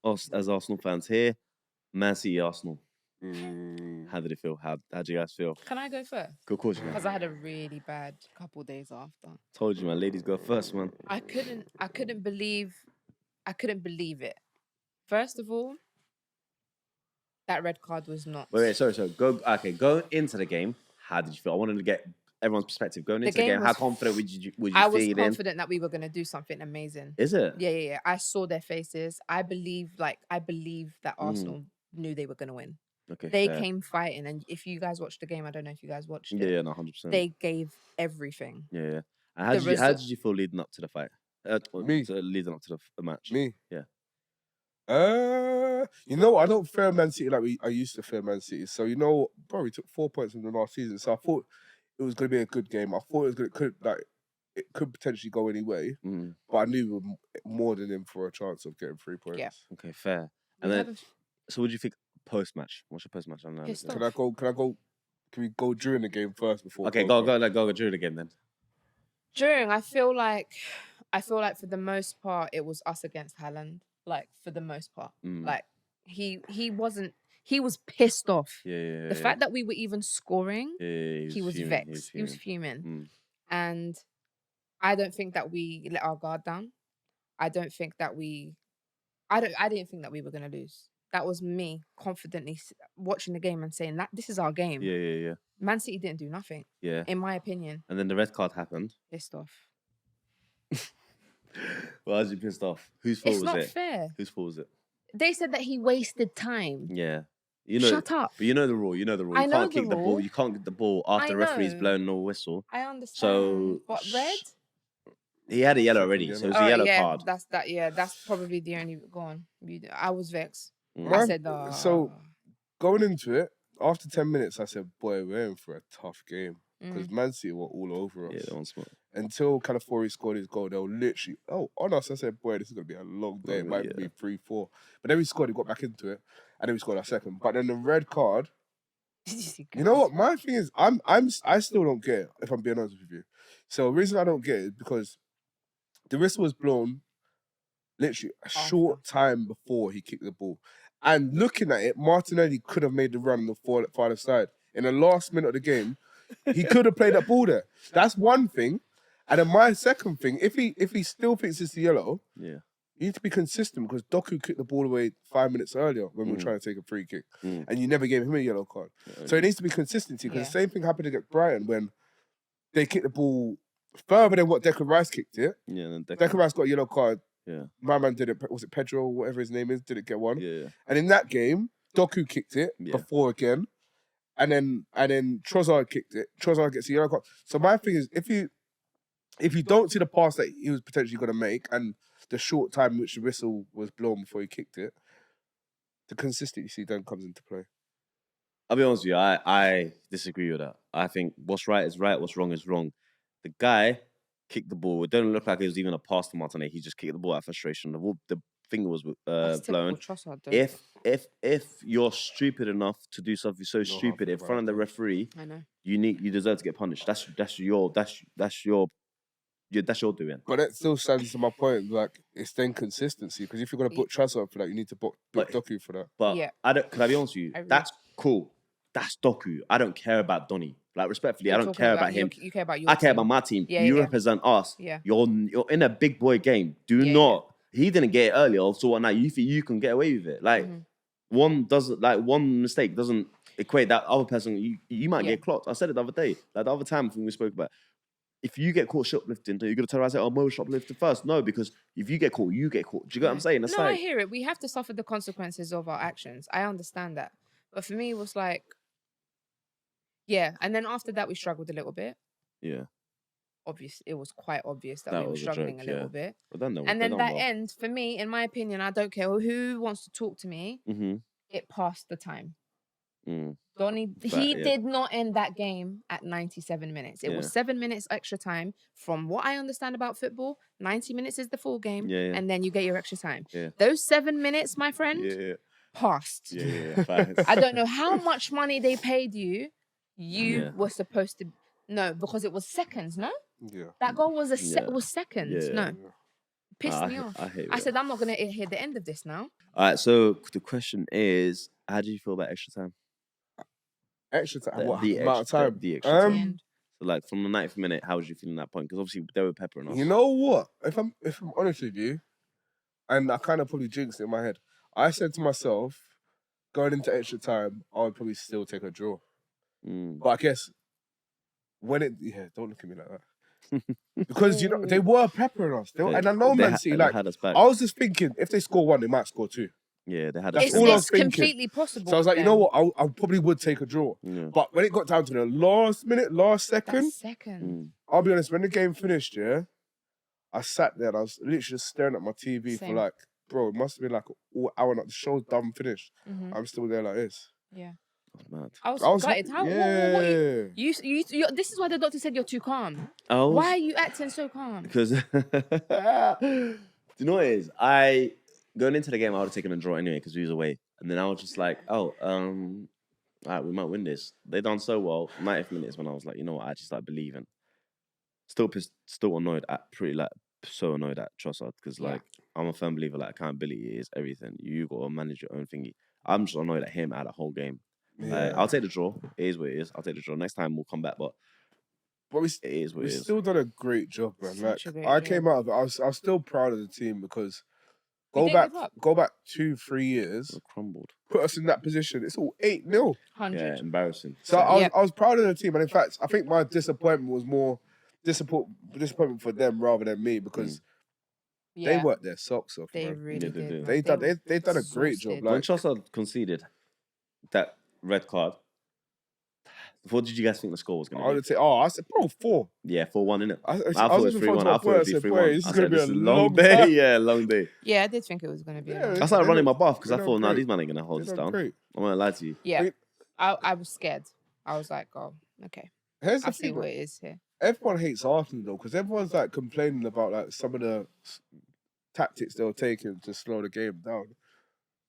us as Arsenal fans here, Man City Arsenal. How did it feel? How did you guys feel? Can I go first? Of course you can. Because I had a really bad couple days after. Told you, man. Ladies go first, man. I couldn't believe it. First of all, that red card was not. Wait, sorry. Go into the game. How did you feel? I wanted to get everyone's perspective. Going into the game, how confident would you feel? I was confident that we were going to do something amazing. Is it? Yeah. I saw their faces. I believe that Arsenal knew they were going to win. Okay, they came fighting, and if you guys watched the game, I don't know if you guys watched it. Yeah, no, 100%. They gave everything. Yeah. And how did you feel leading up to the fight? Leading up to the match. Me. Yeah. I don't fear Man City like I used to fear Man City. So bro, we took 4 points from the last season. So I thought it was going to be a good game. I thought it could potentially go any way. But I knew we were more than in for a chance of getting 3 points. Yeah. Okay, fair. And then, so what do you think post match? What's your post match? Can I go? Can we go during the game first before? Okay, go during the game then. During, I feel like for the most part it was us against Haaland. Like for the most part, like he was pissed off. Yeah. The fact that we were even scoring, he was fuming, vexed. He was fuming, and I don't think that we let our guard down. I didn't think that we were gonna lose. That was me confidently watching the game and saying that this is our game. Yeah. Man City didn't do nothing, Yeah. in my opinion. And then the red card happened. Pissed off. Why was you pissed off? Whose fault It's was not it? fair. Whose fault was it? They said that he wasted time. Yeah. You know, Shut up. But you know the rule. You know the rule. I You know can't the kick the ball. rule. You can't get the ball after I the referee's know. blown no whistle. I understand. So But red? he had a yellow Second already, yellow. so it was a yellow card. That's that. Yeah, that's probably the only. Go on. I was vexed. Mm. I said, So going into it, after 10 minutes, I said, boy, we're in for a tough game. Because Man City were all over us. Yeah, they won smart. Until Calafiori scored his goal, they were literally, on us. I said, boy, this is going to be a long day. It might be 3-4. But then we scored, he got back into it. And then we scored our second. But then the red card, you know what? My thing is, I still don't get it, if I'm being honest with you. So the reason I don't get it is because the whistle was blown literally a short time before he kicked the ball. And looking at it, Martinelli could have made the run on the farther side. In the last minute of the game, he could have played that ball there. That's one thing. And then my second thing, if he still thinks it's the yellow, you need to be consistent because Doku kicked the ball away 5 minutes earlier when we were trying to take a free kick. And you never gave him a yellow card. So it needs to be consistency because the same thing happened against Brighton when they kicked the ball further than what Declan Rice kicked it. Yeah, and then Declan Rice got a yellow card. Yeah. My man did it. Was it Pedro, whatever his name is? Didn't get one. Yeah. And in that game, Doku kicked it before again. And then Trossard kicked it. Trossard gets a yellow card. So my thing is, if you don't see the pass that he was potentially going to make and the short time in which the whistle was blown before he kicked it, the consistency then comes into play. I'll be honest with you, I disagree with that. I think what's right is right, what's wrong is wrong. The guy kicked the ball. It didn't look like it was even a pass to Martinelli. He just kicked the ball out of frustration. The finger was blown. Trossard, If you're stupid enough to do something so stupid in front of the referee, I know you deserve to get punished. That's your doing. But that still stands to my point. Like it's then consistency because if you're gonna book Trossard for that, you need to book Doku for that. But can I be honest with you? That's cool. That's Doku. I don't care about Donny. Like respectfully, I don't care about him. You care about your I care team. about my team. Yeah, you yeah. represent us. Yeah. You're in a big boy game. Do not. He didn't get it earlier. So what now? You think you can get away with it? Like one mistake doesn't equate that other person. You might get clocked. I said it the other day. Like the other time when we spoke about. If you get caught shoplifting, you're gonna tell us, "Oh, Mo shoplifted first." No, because if you get caught, you get caught. Do you get what I'm saying? That's I hear it. We have to suffer the consequences of our actions. I understand that, but for me, it was like, and then after that, we struggled a little bit. Yeah, it was quite obvious that we were struggling a little bit. And then that end, for me, in my opinion, I don't care who wants to talk to me. It passed the time. Donny, he did not end that game at 97 minutes. It was 7 minutes extra time. From what I understand about football, 90 minutes is the full game, and then you get your extra time. Those 7 minutes, my friend, passed. I don't know how much money they paid you. You were supposed to because it was seconds. No, that goal was was seconds. No, pissed me off. I said I'm not gonna hear the end of this now. All right. So the question is, how do you feel about extra time? Extra time. What the amount of time? The extra time. So like from the 90th minute, how was you feeling at that point? Because obviously they were peppering us. You know what? If I'm honest with you, and I kind of probably jinxed it in my head, I said to myself, going into extra time, I would probably still take a draw. But I guess when don't look at me like that. Because they were peppering us. And I know Man City, like I was just thinking, if they score one, they might score two. Yeah, they had. That's all I was thinking. Completely possible. So I was like, you know what? I probably would take a draw. But when it got down to the last second, I'll be honest. When the game finished, I sat there and I was literally just staring at my TV for like, bro, it must have been like an hour and the show's done finished. I'm still there like this. Yeah. That's mad. I was gutted. What you this is why the doctor said you're too calm. Why are you acting so calm? Because do you know what it is? Going into the game, I would have taken a draw anyway because we was away. And then I was just like, all right, we might win this. They done so well. 90th minutes when I was like, you know what, I just started believing. Still annoyed so annoyed at Trossard because I'm a firm believer accountability is everything. You got to manage your own thingy. I'm just annoyed at him at the whole game. I'll take the draw. It is what it is. I'll take the draw. Next time we'll come back, but we still done a great job, man. I came out of it. I was still proud of the team because Go didn't back, give up. go back 2-3 years. Crumbled. Put us in that position. It's all 8-0. 100. Yeah, embarrassing. So Sad. I was proud of the team, and in fact, I think my disappointment was more disappointment for them rather than me because they worked their socks off. They Man. really Yeah, they did. did. man. They done a great job. exhausted. When Like Chelsea conceded that red card, what did you guys think the score was I going to be? would say, I said, bro, 4. Yeah, 4-1, innit? I thought it was on the phone 3-1. to I my thought boy, it I would be said, 3-1. boy, this I is said, gonna be this a is a long long day. time. Yeah, long day. Yeah, I did think it was going to be. Yeah, I started They running my look- bath because I they thought, look nah, great. these men ain't going to hold They this done down. great. I'm not going to lie to you. Yeah, I was scared. I was like, oh, okay. Here's the I see thing, what it is here. everyone hates Arsenal though, because everyone's like complaining about like some of the tactics they were taking to slow the game down.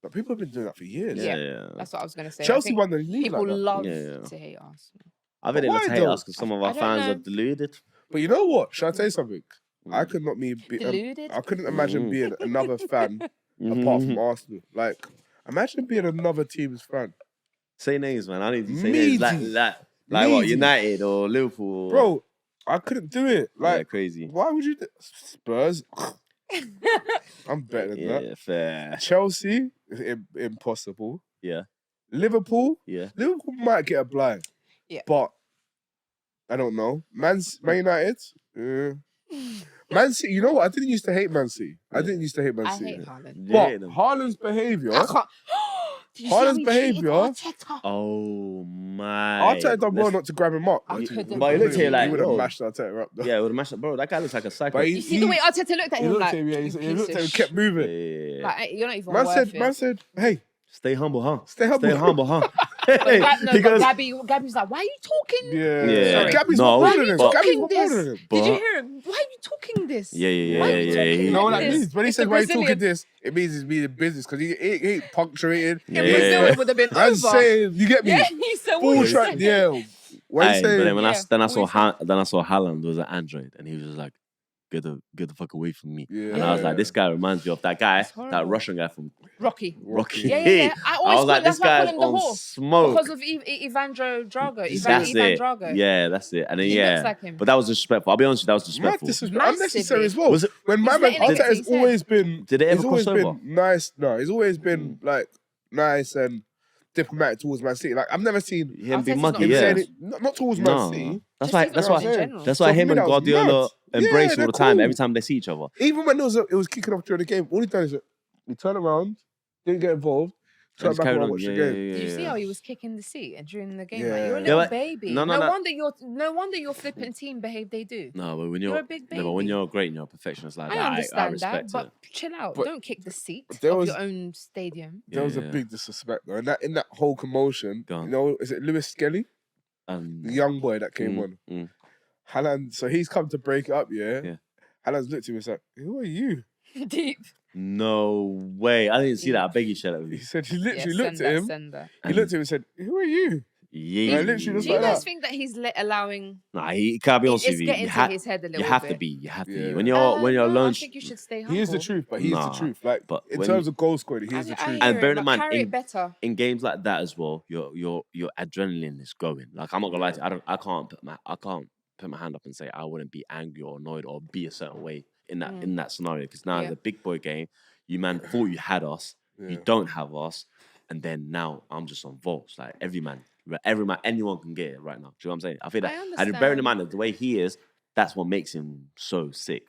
But people have been doing that for years. Yeah. That's what I was going to say. I Chelsea think won the league. people Like that. love Yeah. to hate Arsenal. I think they But love to why hate though? us because some of I our don't fans know. are deluded. But you know what? Should I tell you something? I could not be Deluded? I couldn't imagine Mhm. being another fan apart from Arsenal. Like, imagine being another team's fan. Say names, man. I need to say names. Meaty. Like what? Meaty. United or Liverpool? Bro, I couldn't do it. yeah, Like, crazy. why would you do Spurs? I'm better than Yeah, that. fair. Chelsea, impossible. Yeah, Liverpool, yeah. Liverpool might get a blind. Yeah. But I don't know. Man United, Man City. You know what? I didn't used to hate Man City. I didn't used to hate Man I City. hate Haaland. You But hate them. Haaland's behaviour. I can't. Did you see how Haaland's he treated behaviour- Arteta? Oh my! Arteta done well not to grab him up. I couldn't But he looked here like, he would have yo. mashed Arteta up. Though. Yeah, with a mashup, bro. That guy looks like a psycho. But You see the way Arteta looked at he him looked like, at him. Yeah, you he piece looked of at him, kept moving. Yeah. Like, you're not even Man worth said, it. hey, Stay humble, huh? stay humble. Stay humble, huh? But He goes, Gabby's like, why are you talking? Yeah, Yeah. Sorry. Gabby's No, more older than him. but- Gabby's Talking more this. older than him. Did you But- hear him? Why are you talking this? Yeah, yeah, Why yeah, are you yeah, talking yeah. You know what like that this? means? When he It's says the why he's talking Brazilian. this, it means he's being business because he ain't punctuated. In Yeah. Brazil, it would have been Man's over. saying, you get me? Yeah, he said, what Full you track, said. yeah. What Aye, you but then saying? when Yeah, then I what saw you saying? then I saw Haaland was an android, and he was just like, "Get the fuck away from me." And I was Yeah. like, "This guy reminds me of that guy, It's that horrible. Russian guy from Rocky. Rocky." Yeah. I always was like, that's "This why I call guy's him the on horse. smoke." Because of Ivandro Drago. That's Ivan it. Drago. Yeah, that's it. And then He yeah, looks like him. but that was disrespectful. I'll be honest with you, that was Mad disrespectful. disrespect, unnecessary as well. Was it? When my He's man letting it Arteta get to has his head. always been, Did it ever he's always cross been over? nice. No, he's always been like nice and diplomatic towards Man City. Like I've never seen Him be Arteta's muggy, not him yeah. saying it, not towards Man No, City. that's Just why. even That's in why. general. That's So why for him me, and that was Guardiola mad. embrace Yeah, all they're the time. cool. Every time they see each other. Even when it was kicking off during the game, all he done is he turned around, didn't get involved, And turned just back carried around, on. watched Yeah, the game. yeah, Did you yeah, see yeah. how he was kicking the seat during the game? Yeah. Like, you're a Yeah, little but- baby. no, No, no. wonder your flipping team behave they do. No, but when You're you're a big no, but when baby. you're great and you're a perfectionist like I that, understand I that, respect but it. chill out. But Don't kick the seat there of was- your own stadium. There was a Yeah. big disrespect though, and in that whole commotion, Go on. you know, is it Lewis Skelly, the young boy that came on? Haaland, so he's come to break it up, yeah. Yeah. Haaland's looked at him and said, "Who are you?" Deep. No way. I didn't see that. I beg you, share that with He me. said he literally Yeah, looked send at that, him. send that. He looked at him and said, "Who are you?" Yeah. Like, literally Do just you like guys that. think that he's allowing? Nah, he can't be honest It's with you. getting You, to his head a little you have bit. to be. You have to Yeah. be. When you're No, alone. I think you should stay humble. He is the truth, but he's Nah, the truth. Like, but in when terms you- of goal scoring, he's the I truth. hear And bear it, in but mind, carry it better. in games like that as well, your adrenaline is going. Like I'm not gonna lie to you, I can't put my hand up and say I wouldn't be angry or annoyed or be a certain way in that scenario. Because now Yeah. the big boy game, you man thought you had us, you Yeah. don't have us, and then now I'm just on vaults. Like every man, anyone can get it right now. Do you know what I'm saying? I feel I that. And understand. bearing in mind that the way he is, that's what makes him so sick.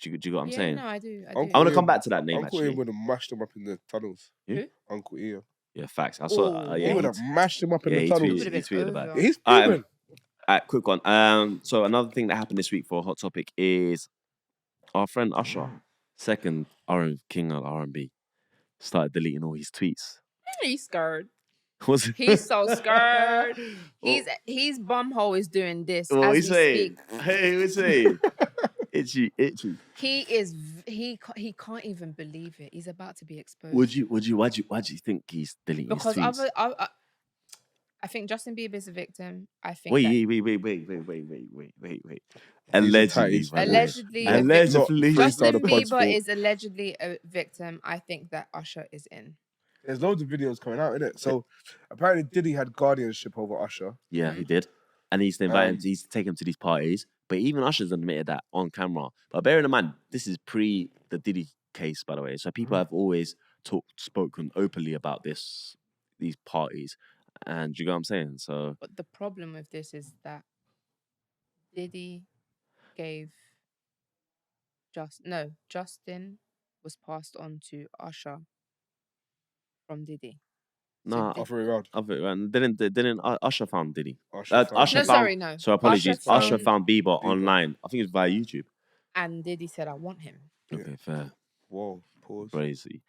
Do you get what I'm Yeah, saying? no, I do. I want to Ian- come back to that name Uncle actually. Ian would have mashed him up in the tunnels. Who? Uncle Ian. Yeah, facts. I saw. Oh, Yeah, He would have mashed him up in the tunnels. Would've he been tweeted about it. over. He's Alright, proven. Quick one. So another thing that happened this week for a hot topic is our friend Usher, second king of R&B, started deleting all his tweets. He's scared. Was it? He's so scared. His bumhole is doing this What as we we saying? speak. Hey, we saying? Itchy. He can't even believe it. He's about to be exposed. Why do you think he's deleting Because his tweets? I think Justin Bieber's a victim. I think Wait. Allegedly. tight. by the way. Allegedly, a Allegedly. Justin Freestyle the pod's fault. Bieber is allegedly a victim. I think that Usher is in. There's loads of videos coming out, innit? So apparently Diddy had guardianship over Usher. Yeah, he did. And he's to invite him, Um, he's to take him to these parties. But even Usher's admitted that on camera. But bearing in mind, this is pre the Diddy case, by the way. So people have always spoken openly about these parties, and you know what I'm saying. So, But the problem with this is that Diddy gave Justin was passed on to Usher from Diddy. nah, Off regard. didn't Usher found Diddy? Usher found No, Diddy. sorry, no. So apologies. Usher Usher found Bieber Bieber. online. I think it's via YouTube. And Diddy said, "I want him." Okay, fair. Whoa, pause. Crazy.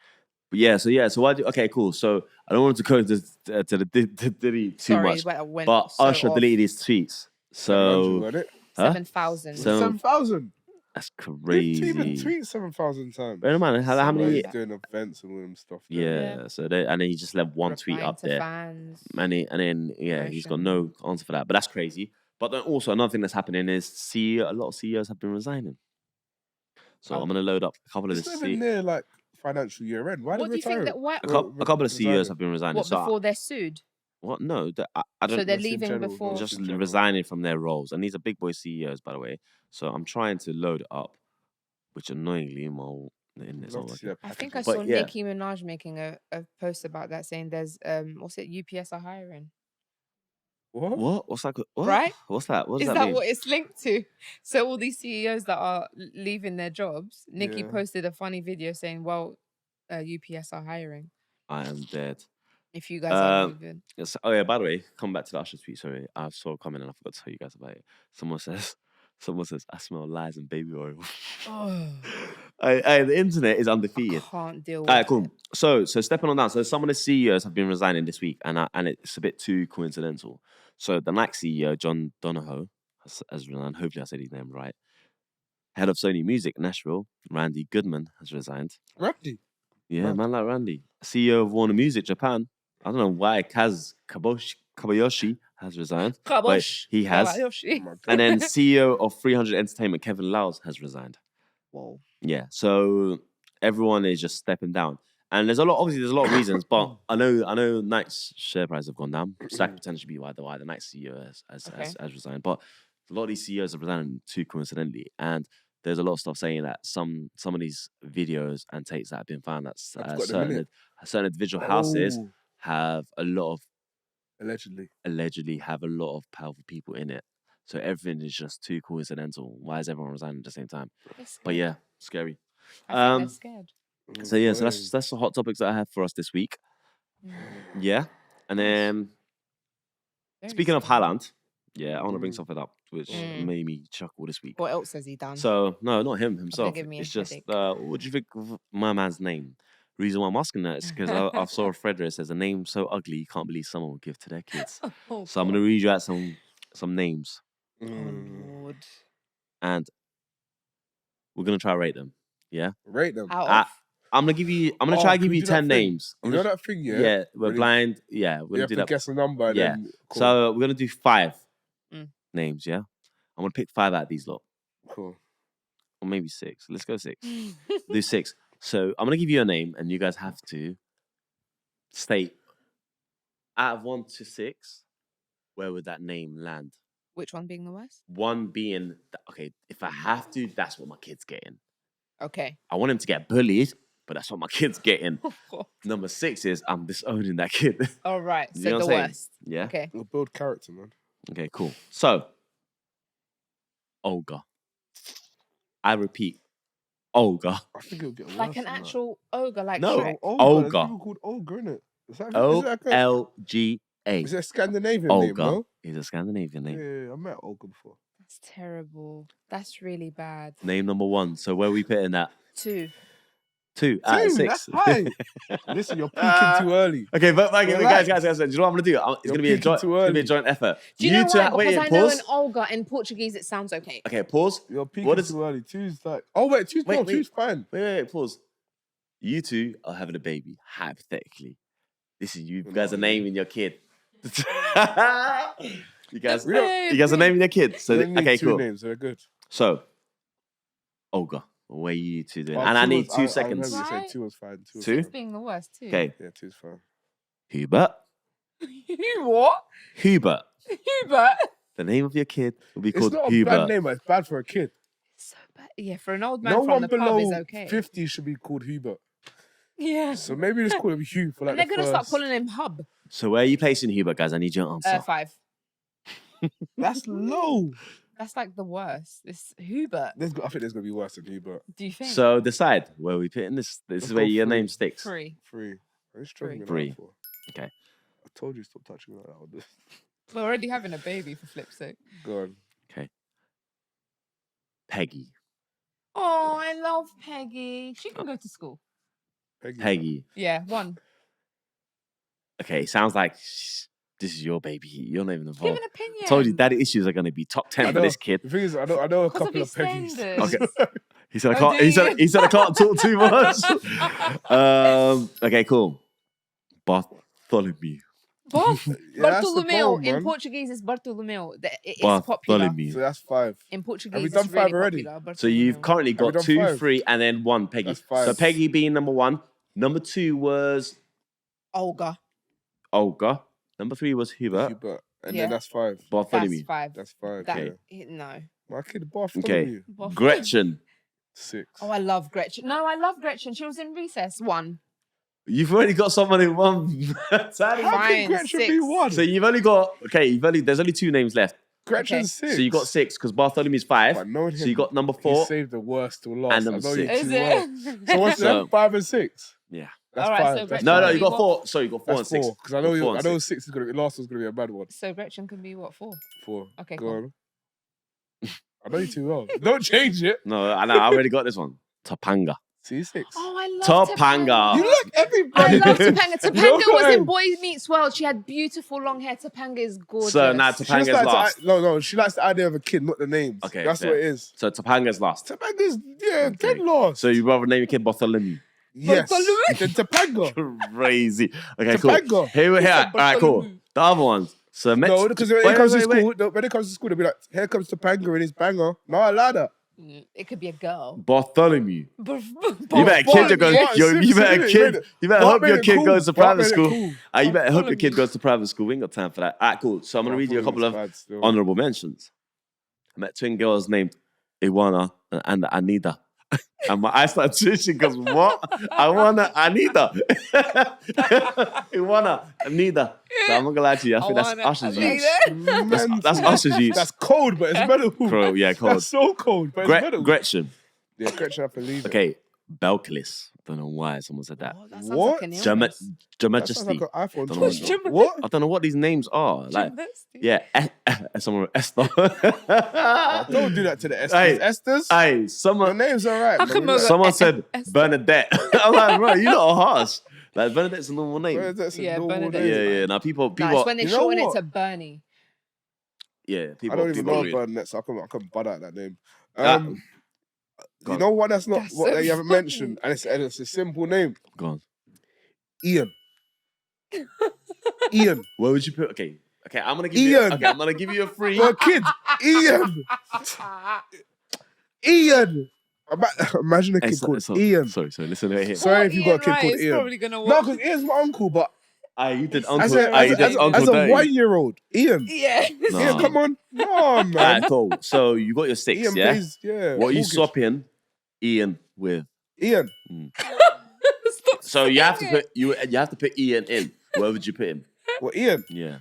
But so why do okay, cool. So I don't want to go to the Diddy too Sorry, much. but I went But so Usher off. deleted his tweets. 700, So wasn't it? 7,000. 7,000. that's Didn't crazy. even tweet 7,000 times. Bear in mind, how many? He's doing events and all them stuff. There. Yeah. So and then he just left one tweet Replying up to there, fans. and then he's got no answer for that. But that's crazy. But then also another thing that's happening is a lot of CEOs have been resigning. So I'm gonna load up a couple of It's the never near like financial year end. Why What do you think that? Why? a couple of CEOs have been resigning. What, So before they're sued? what? No, I don't. So they're Just in leaving general, before. just in general. resigning from their roles, and these are big boy CEOs, by the way. So I'm trying to load it up, which annoyingly the internet's not Love to see working. that I think packaging. I saw But, yeah. Nicki Minaj making a post about that, saying there's what's it? UPS are hiring. What? What? What's that? What? Right? What's that? What does Is that that mean? what it's linked to? So all these CEOs that are leaving their jobs, Nicki Yeah. posted a funny video saying, "Well, UPS are hiring. I am dead. If you guys are Um, leaving." Yes. Oh yeah. By the way, come back to the Usher tweet. Sorry, I saw a comment and I forgot to tell you guys about it. Someone says, "I smell lies and baby oil." Oh, The internet is I undefeated. can't deal with All right, cool. it. So stepping on down. So some of the CEOs have been resigning this week, and it's a bit too coincidental. So the Nike CEO John Donahoe has resigned. Hopefully, I said his name right. Head of Sony Music Nashville, Randy Goodman, has resigned. Randy. Yeah, Mad. man like Randy. CEO of Warner Music Japan. I don't know why Kabayoshi has resigned, but Kabosh. he has. Oh Kabayoshi. my God. And then CEO of 300 Entertainment Kevin Lyles has resigned. Whoa. Yeah, so everyone is just stepping down, and there's a lot of reasons, but I know Nike's share price have gone down. So that could potentially be why the Nike CEO has resigned. But a lot of these CEOs have resigned too coincidentally, and there's a lot of stuff saying that some of these videos and tapes that have been found that I've got them in certain individual houses Oh, have a lot of allegedly. have a lot of powerful people in it. So everything is just too coincidental. Why is everyone resigning at the same time? But yeah, scary. I think they're scared. So yeah, so that's the hot topics that I have for us this week. Yeah, and then Very speaking of scary. Haaland, I want to bring something up which made me chuckle this week. What else has he done? So no, not him himself. give me a It's just headache. what do you think of my man's name? Reason why I'm asking that is because I saw a thread where it says a name so ugly you can't believe someone would give to their kids. Oh, So I'm gonna read you out some names, God. Mm. Oh, Lord. and we're gonna try to rate them. Yeah, Rate them. Out I- of I'm gonna Oh, try to can give we you do that 10 thing? names. You know that thing, yeah? Yeah, we're Really? blind. Yeah, we're You gonna have do to that. guess a number. And Yeah. Then, cool. So we're gonna do 5 Mm. names. Yeah, I'm gonna pick 5 out of these lot, Cool. or maybe 6. Let's go 6. Do 6. So I'm gonna give you a name, and you guys have to state out of 1 to 6, where would that name land? Which one being the worst? 1 being okay. If I have to, that's what my kid's getting. Okay. I want him to get bullied, but that's what my kid's getting. Number 6 is I'm disowning that kid. All right. You So know the what I'm saying? worst. Yeah. Okay. We'll build character, man. Okay, cool. So, Olga. I repeat, Olga. I think it'll get worse. Like an than that. actual ogre, like No. Shrek. Olga. Olga. There's people called Olga, innit? Is that OLGA. is it a Scandinavian name, Olga no? is a Scandinavian name. Yeah, I met Olga before. That's terrible. That's really bad. Name number 1. So where are we putting that? 2. 2 out of 6. That's high. Listen, you're peaking too early. Okay, but guys, Relax. do you know what I'm gonna do? It's You're gonna be a peaking joint. too It's gonna be a early. joint effort. Do you know why? Because wait, I know pause. an Olga in Portuguese it sounds okay. Okay, pause. You're peaking What is? too early. Two's like. Oh wait, two's Wait, no, wait. two's fine. Wait, pause. You two are having a baby, hypothetically. This is you guys are not. naming your kid. you guys We don't- you guys are naming your kid. So We don't need okay, two cool. names. They're good. So Olga, what are you two doing? Oh, and I two need was- 2 I seconds. remember you said Right. 2 was fine. 2 was Two? fine. Being the worst too. Okay, Yeah, 2's fine. Hubert. What? Hubert. Hubert. The name of your kid will be It's called not a Hubert. bad name, but it's bad for a kid. So bad. Yeah, for an old man No from one the pub below is okay. 50 should be called Hubert. Yeah. So maybe just call him Hugh for like And they're the going to start first. calling him Hub. So where are you placing Hubert, guys? I need your answer. 5. That's low. That's like the worst. It's Hubert. I think there's gonna be worse than Hubert. Do you think? So decide where we putting this. This Let's is where go your 3. name sticks. 3. 3. I'm struggling 3. out for. Okay. I told you stop touching me like that. We're already having a baby for flip's sake. Go on. Okay. Peggy. Oh, I love Peggy. She can go to school. Peggy. Yeah, 1. Okay, sounds like this is your baby. You're not even Give involved. an opinion. I told you, daddy issues are going to be top 10 for this kid. The thing is, I know a Because of couple his of Peggies. standards. Okay. He said I Oh, can't. do He said, you? he said I can't talk too much. Okay, cool. Bartholomew. Bartolomeu. goal, In man. Portuguese, it's Bartolomeu. It's popular. Bartholomew. So that's 5. In Portuguese, Have we it's done 5 really already? popular. So you've Bartolomeu. currently Have we got done 2, 5? 3, and then 1 Peggy. That's 5. So Peggy being number 1. Number 2 was Olga. Olga. Number 3 was Hubert. Hubert. And Yeah. then that's 5. Bartholomew. That's 5. That's 5. That, Yeah. No. My kid Bartholomew. Okay. Gretchen. 6. Oh, I love Gretchen. No, I love Gretchen. She was in recess. 1. You've already got someone in one. How Fine, can Gretchen 6. be 1? So you've only got there's only 2 names left. Gretchen's Okay. 6. So you got 6 because Bartholomew's 5. But knowing So him, you got number he 4. saved the worst till last. And number I know you 6. Is too it? well. So what's So- that? 5 and 6. Yeah. That's All right, 5. so That's Gretchen- No, five. you got What? 4. Sorry, you got 4 That's and 6. 4. Because I know, Four and I know 6. 6 is gonna be last one's gonna be a bad one. So Gretchen can be what, 4? 4. Okay, Go cool. on. I know you too well. Don't change it. No, I know. I already got this one. Topanga. See 6. Oh, I love Topanga. You like I everybody. love Topanga. Topanga know was what? in Boy Meets World. She had beautiful long hair. Topanga is gorgeous. So now She just Topanga's likes last. no. She likes the idea of a kid, not the names. Okay, That's fair. what it is. So Topanga's last. Topanga's dead Okay. lost. So you'd rather name your kid Bartholomew. yes, Bartholomew. then Topanga. Crazy. Okay, cool. Topanga. Here we're here. It's a All right, cool. Bartholomew. The other ones. So No, because when it comes to school, when it comes to school, they'll be like, "Here comes Topanga and his banger." No, I like that. It could be a girl. Bartholomew. You You better kid to go. You better kid. You better hope your kid goes to private school. You better hope your Bartholomew. kid goes to private school. We ain't got time for that. All right, cool. So I'm gonna read you a couple of honorable mentions. I met twin girls named Iwana and Anida. And my eyes started twitching because what? Anida. Iwana, Anida. So I'm not gonna lie to you. I think that's Usher's youth. That's Usher's youth. That's cold, but it's medical. Bro, yeah, cold. That's so cold, but it's medical. Gretchen. Yeah, Gretchen, I believe it. Okay, Belcalis. Don't know why someone said that. That sounds What? like an Your illness. That sounds Majesty. like an iPhone Don't know 12. what- What? I don't know what these names are. Like, Gymnastic. yeah, someone Esther. Don't do that to the Esters. Hey. Esters? Hey, Your someone name's alright. How come I got someone said Esther? Bernadette. I'm like, bro, you lot are harsh. Like Bernadette's a normal name. Yeah, Yeah, Bernadette. yeah. Now people, No, it's when they You know shorten it what? to Bernie. yeah, people. I don't even people know read. Bernadette, so I can bud out that name. Go You on. know what? That's not That's what so they haven't funny. mentioned, and it's a simple name. Go on. Ian. Ian. Where would you put? Okay, I'm gonna give Ian. you. Okay, I'm gonna give you a free. For a kid. Ian. Ian. Imagine a Hey, kid so- called so- Ian. Sorry, listen right here. Sorry if you got a kid Wright called is Ian. probably gonna No, watch. because Ian's my uncle, but You did as Uncle. a, You did Uncle as a Dirty. 1-year-old, Ian. Yeah. No. Ian, come on. No, man. Alright, cool. So you got your 6, Ian yeah? plays, yeah. What are you mortgage. swapping Ian with? Ian. Stop So you have to saying put you have to put Ian in. Where would you put him? Well, Ian. Yeah.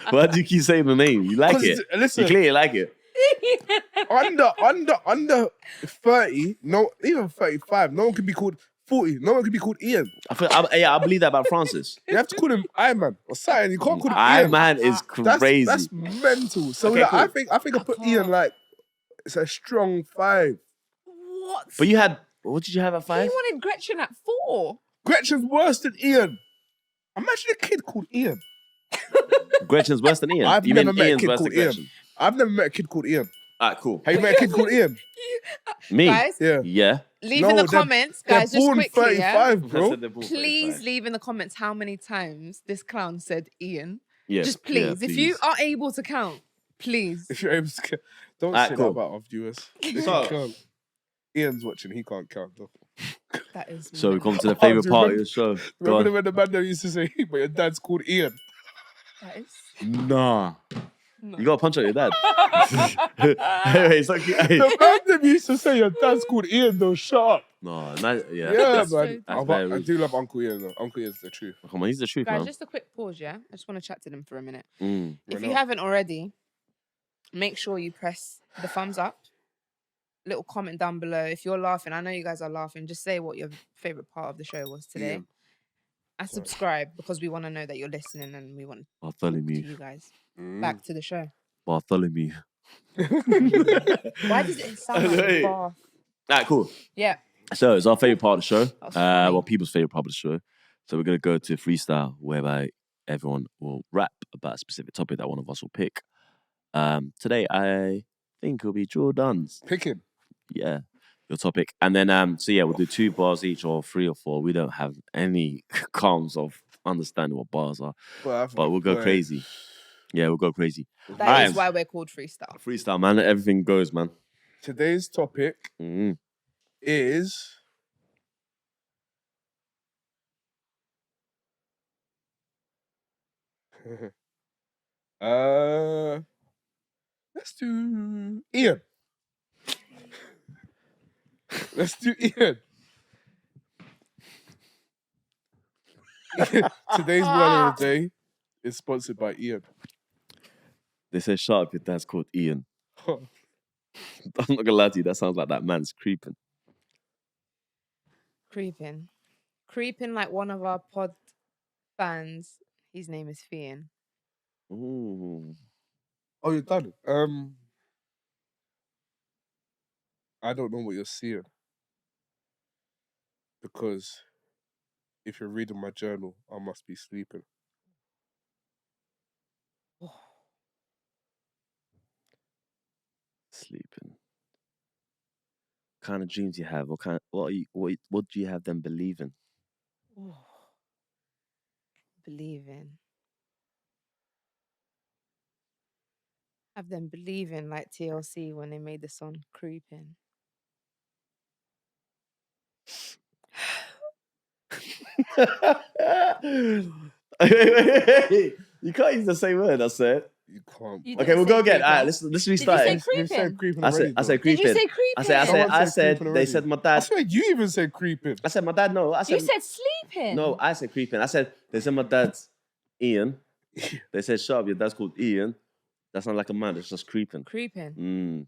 Why do you keep saying the name? You like 'Cause, it. listen, You clearly like it. under 30, no, even 35, no one can be called 40, no one can be called Ian. I believe that about Francis. You have to call him Iron or something. You can't call him I Ian. man is crazy. That's mental. So Okay, like, cool. I think I put Ian like it's a strong 5. What? But you had what did you have at 5? He wanted Gretchen at 4. Gretchen's worse than Ian. Imagine a kid called Ian. Gretchen's worse than Ian. I've you never mean met a Ian's kid worse than called Ian. Gretchen? I've never met a kid called Ian. Alright, cool. Have you met a kid called Ian? Me? Guys, Yeah. Yeah. leave No, in the they're- comments, They're guys, just born quickly, yeah? 35, I bro. said they're both Please 35. leave in the comments how many times this clown said Ian. Yeah. Just yeah, please. If you are able to count, please. If you're able to count. Don't Alright, say cool. that about our viewers. They can So- count. Ian's watching, he can't count though. That is. So we come to the Oh, favourite do you part of remember- the show. Go Remember on. when the man there used to say, but your dad's called Ian? That is. Nah. You got to punch out your dad. Anyway, it's like, The man them used to say your dad's called Ian, though. Shut up. no, Yeah, that's, man. that's very I rude. do love Uncle Ian, though. Uncle Ian's the truth. Come on, he's the truth, Guys, man. just a quick pause, yeah? I just want to chat to them for a minute. Mm. If you haven't already, make sure you press the thumbs up. Little comment down below. If you're laughing, I know you guys are laughing. Just say what your favorite part of the show was today. Yeah. And subscribe because we want to know that you're listening and we want to talk to Bartholomew. you guys. Back to the show. Bartholomew. Why does it sound like Bath? Alright, cool. Yeah. So it's our favorite part of the show. That's funny. Well, people's favorite part of the show. So we're gonna go to freestyle, whereby everyone will rap about a specific topic that one of us will pick. Today I think it'll be Jordan's. Picking. Yeah, your topic. And then so yeah, we'll do 2 bars each or 3 or 4. We don't have any qualms of understanding what bars are. But we'll go crazy. Yeah, we'll go crazy. That is why we're called freestyle. Freestyle, man. Everything goes, man. Today's topic is let's do Ian. Let's do Ian. Today's word of the day is sponsored by Ian. They say, shut up, your dad's called Ian. I'm not gonna lie to you, that sounds like that man's creeping. Creeping like one of our pod fans. His name is Fian. Ooh. Oh, you're done. I don't know what you're seeing. Because if you're reading my journal, I must be sleeping. Sleeping. What kind of dreams you have? What do you have them believing? Believing. Have them believing like TLC when they made the song Creeping. Wait. You can't use the same word, I said. You can't. Okay, we'll go again. All right, let's restart. Did you say You said creeping I already, said though. creeping. Did you say creeping? I said said creeping they already. said my I dad. swear you even said creeping. I said my dad, no. I said You said sleeping. no, I said creeping. I said they said my dad's Ian. They said shut up, your dad's called Ian. That's not like a man, it's just creeping. Creeping.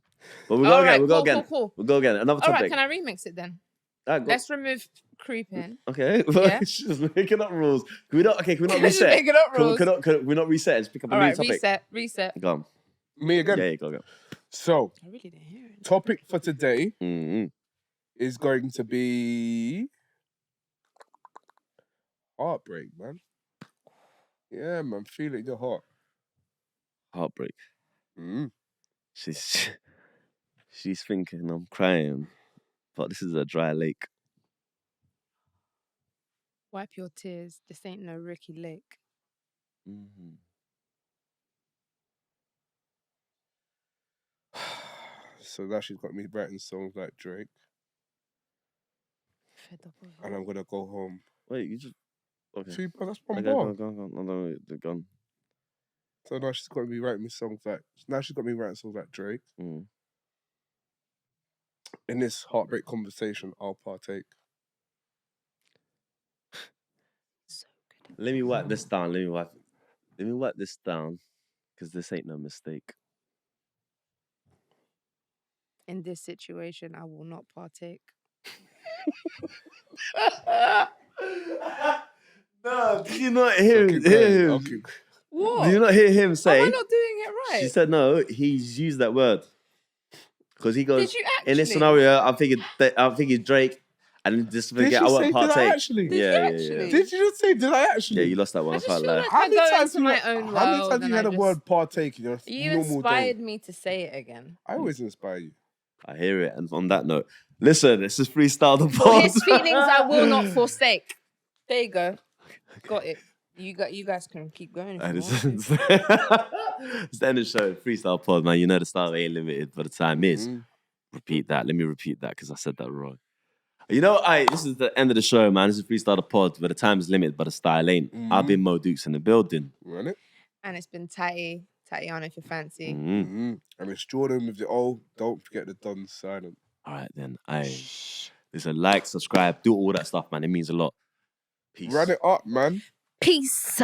But we'll go All again, right, we'll go cool, again. cool. We'll go again. Another All topic. right, can I remix it then? All right, go. Let's remove creeping. Okay. Yeah. She's just making up rules. Can we not Just reset? making up rules. Can we not reset and just pick up a All new right, topic? reset. Go on. Me again. Yeah, go. So, I really didn't hear it. topic for today Mm-hmm. is going to be heartbreak, man. Yeah, man. Feel it in your heart. Heartbreak. Mm. She's thinking I'm crying, but this is a dry lake. Wipe your tears. This ain't no Ricky Lake. Mm-hmm. So now she's got me writing songs like Drake, Fed up of and it. I'm gonna go home. Wait, you just okay? See, but that's one Okay, bar. go. No, the gun. So now she's got me writing songs like Drake. Mm. In this heartbreak conversation, I'll partake. So good. Let me wipe this down. Let me wipe this down, because this ain't no mistake. In this situation, I will not partake. No, did you not hear Keep him? going, I'll keep- What? Did you not hear him say? Am I not doing it right? She said no. He's used that word because he goes Did you actually? in this scenario. I'm thinking Drake, and this Did forget she I won't say, did I partake. actually? Did you actually? Did you just say, did I actually? Yeah, you lost that I one. I just can't feel lie. like How I many go times into you my had- own world. How many times and you had I a just- word partake in your You normal inspired day? me to say it again. I always inspire you. I hear it. And on that note, listen, this is freestyle the For pod. his feelings, I will not forsake. There you go. Got it. You guys can keep going. If And you it's, want. it's the end of the show. Freestyle pod, man. You know the style ain't limited, but the time is. Repeat that. Let me repeat that because I said that wrong. You know, this is the end of the show, man. This is freestyle the pod, but the time is limited, but the style ain't. I've been Mo Dukes in the building. Run it. And it's been Tatty Tatiana if you fancy. And it's Jordan with the O. Don't forget the Don silent. All right, then. Listen, like, subscribe, do all that stuff, man. It means a lot. Peace. Run it up, man. Peace.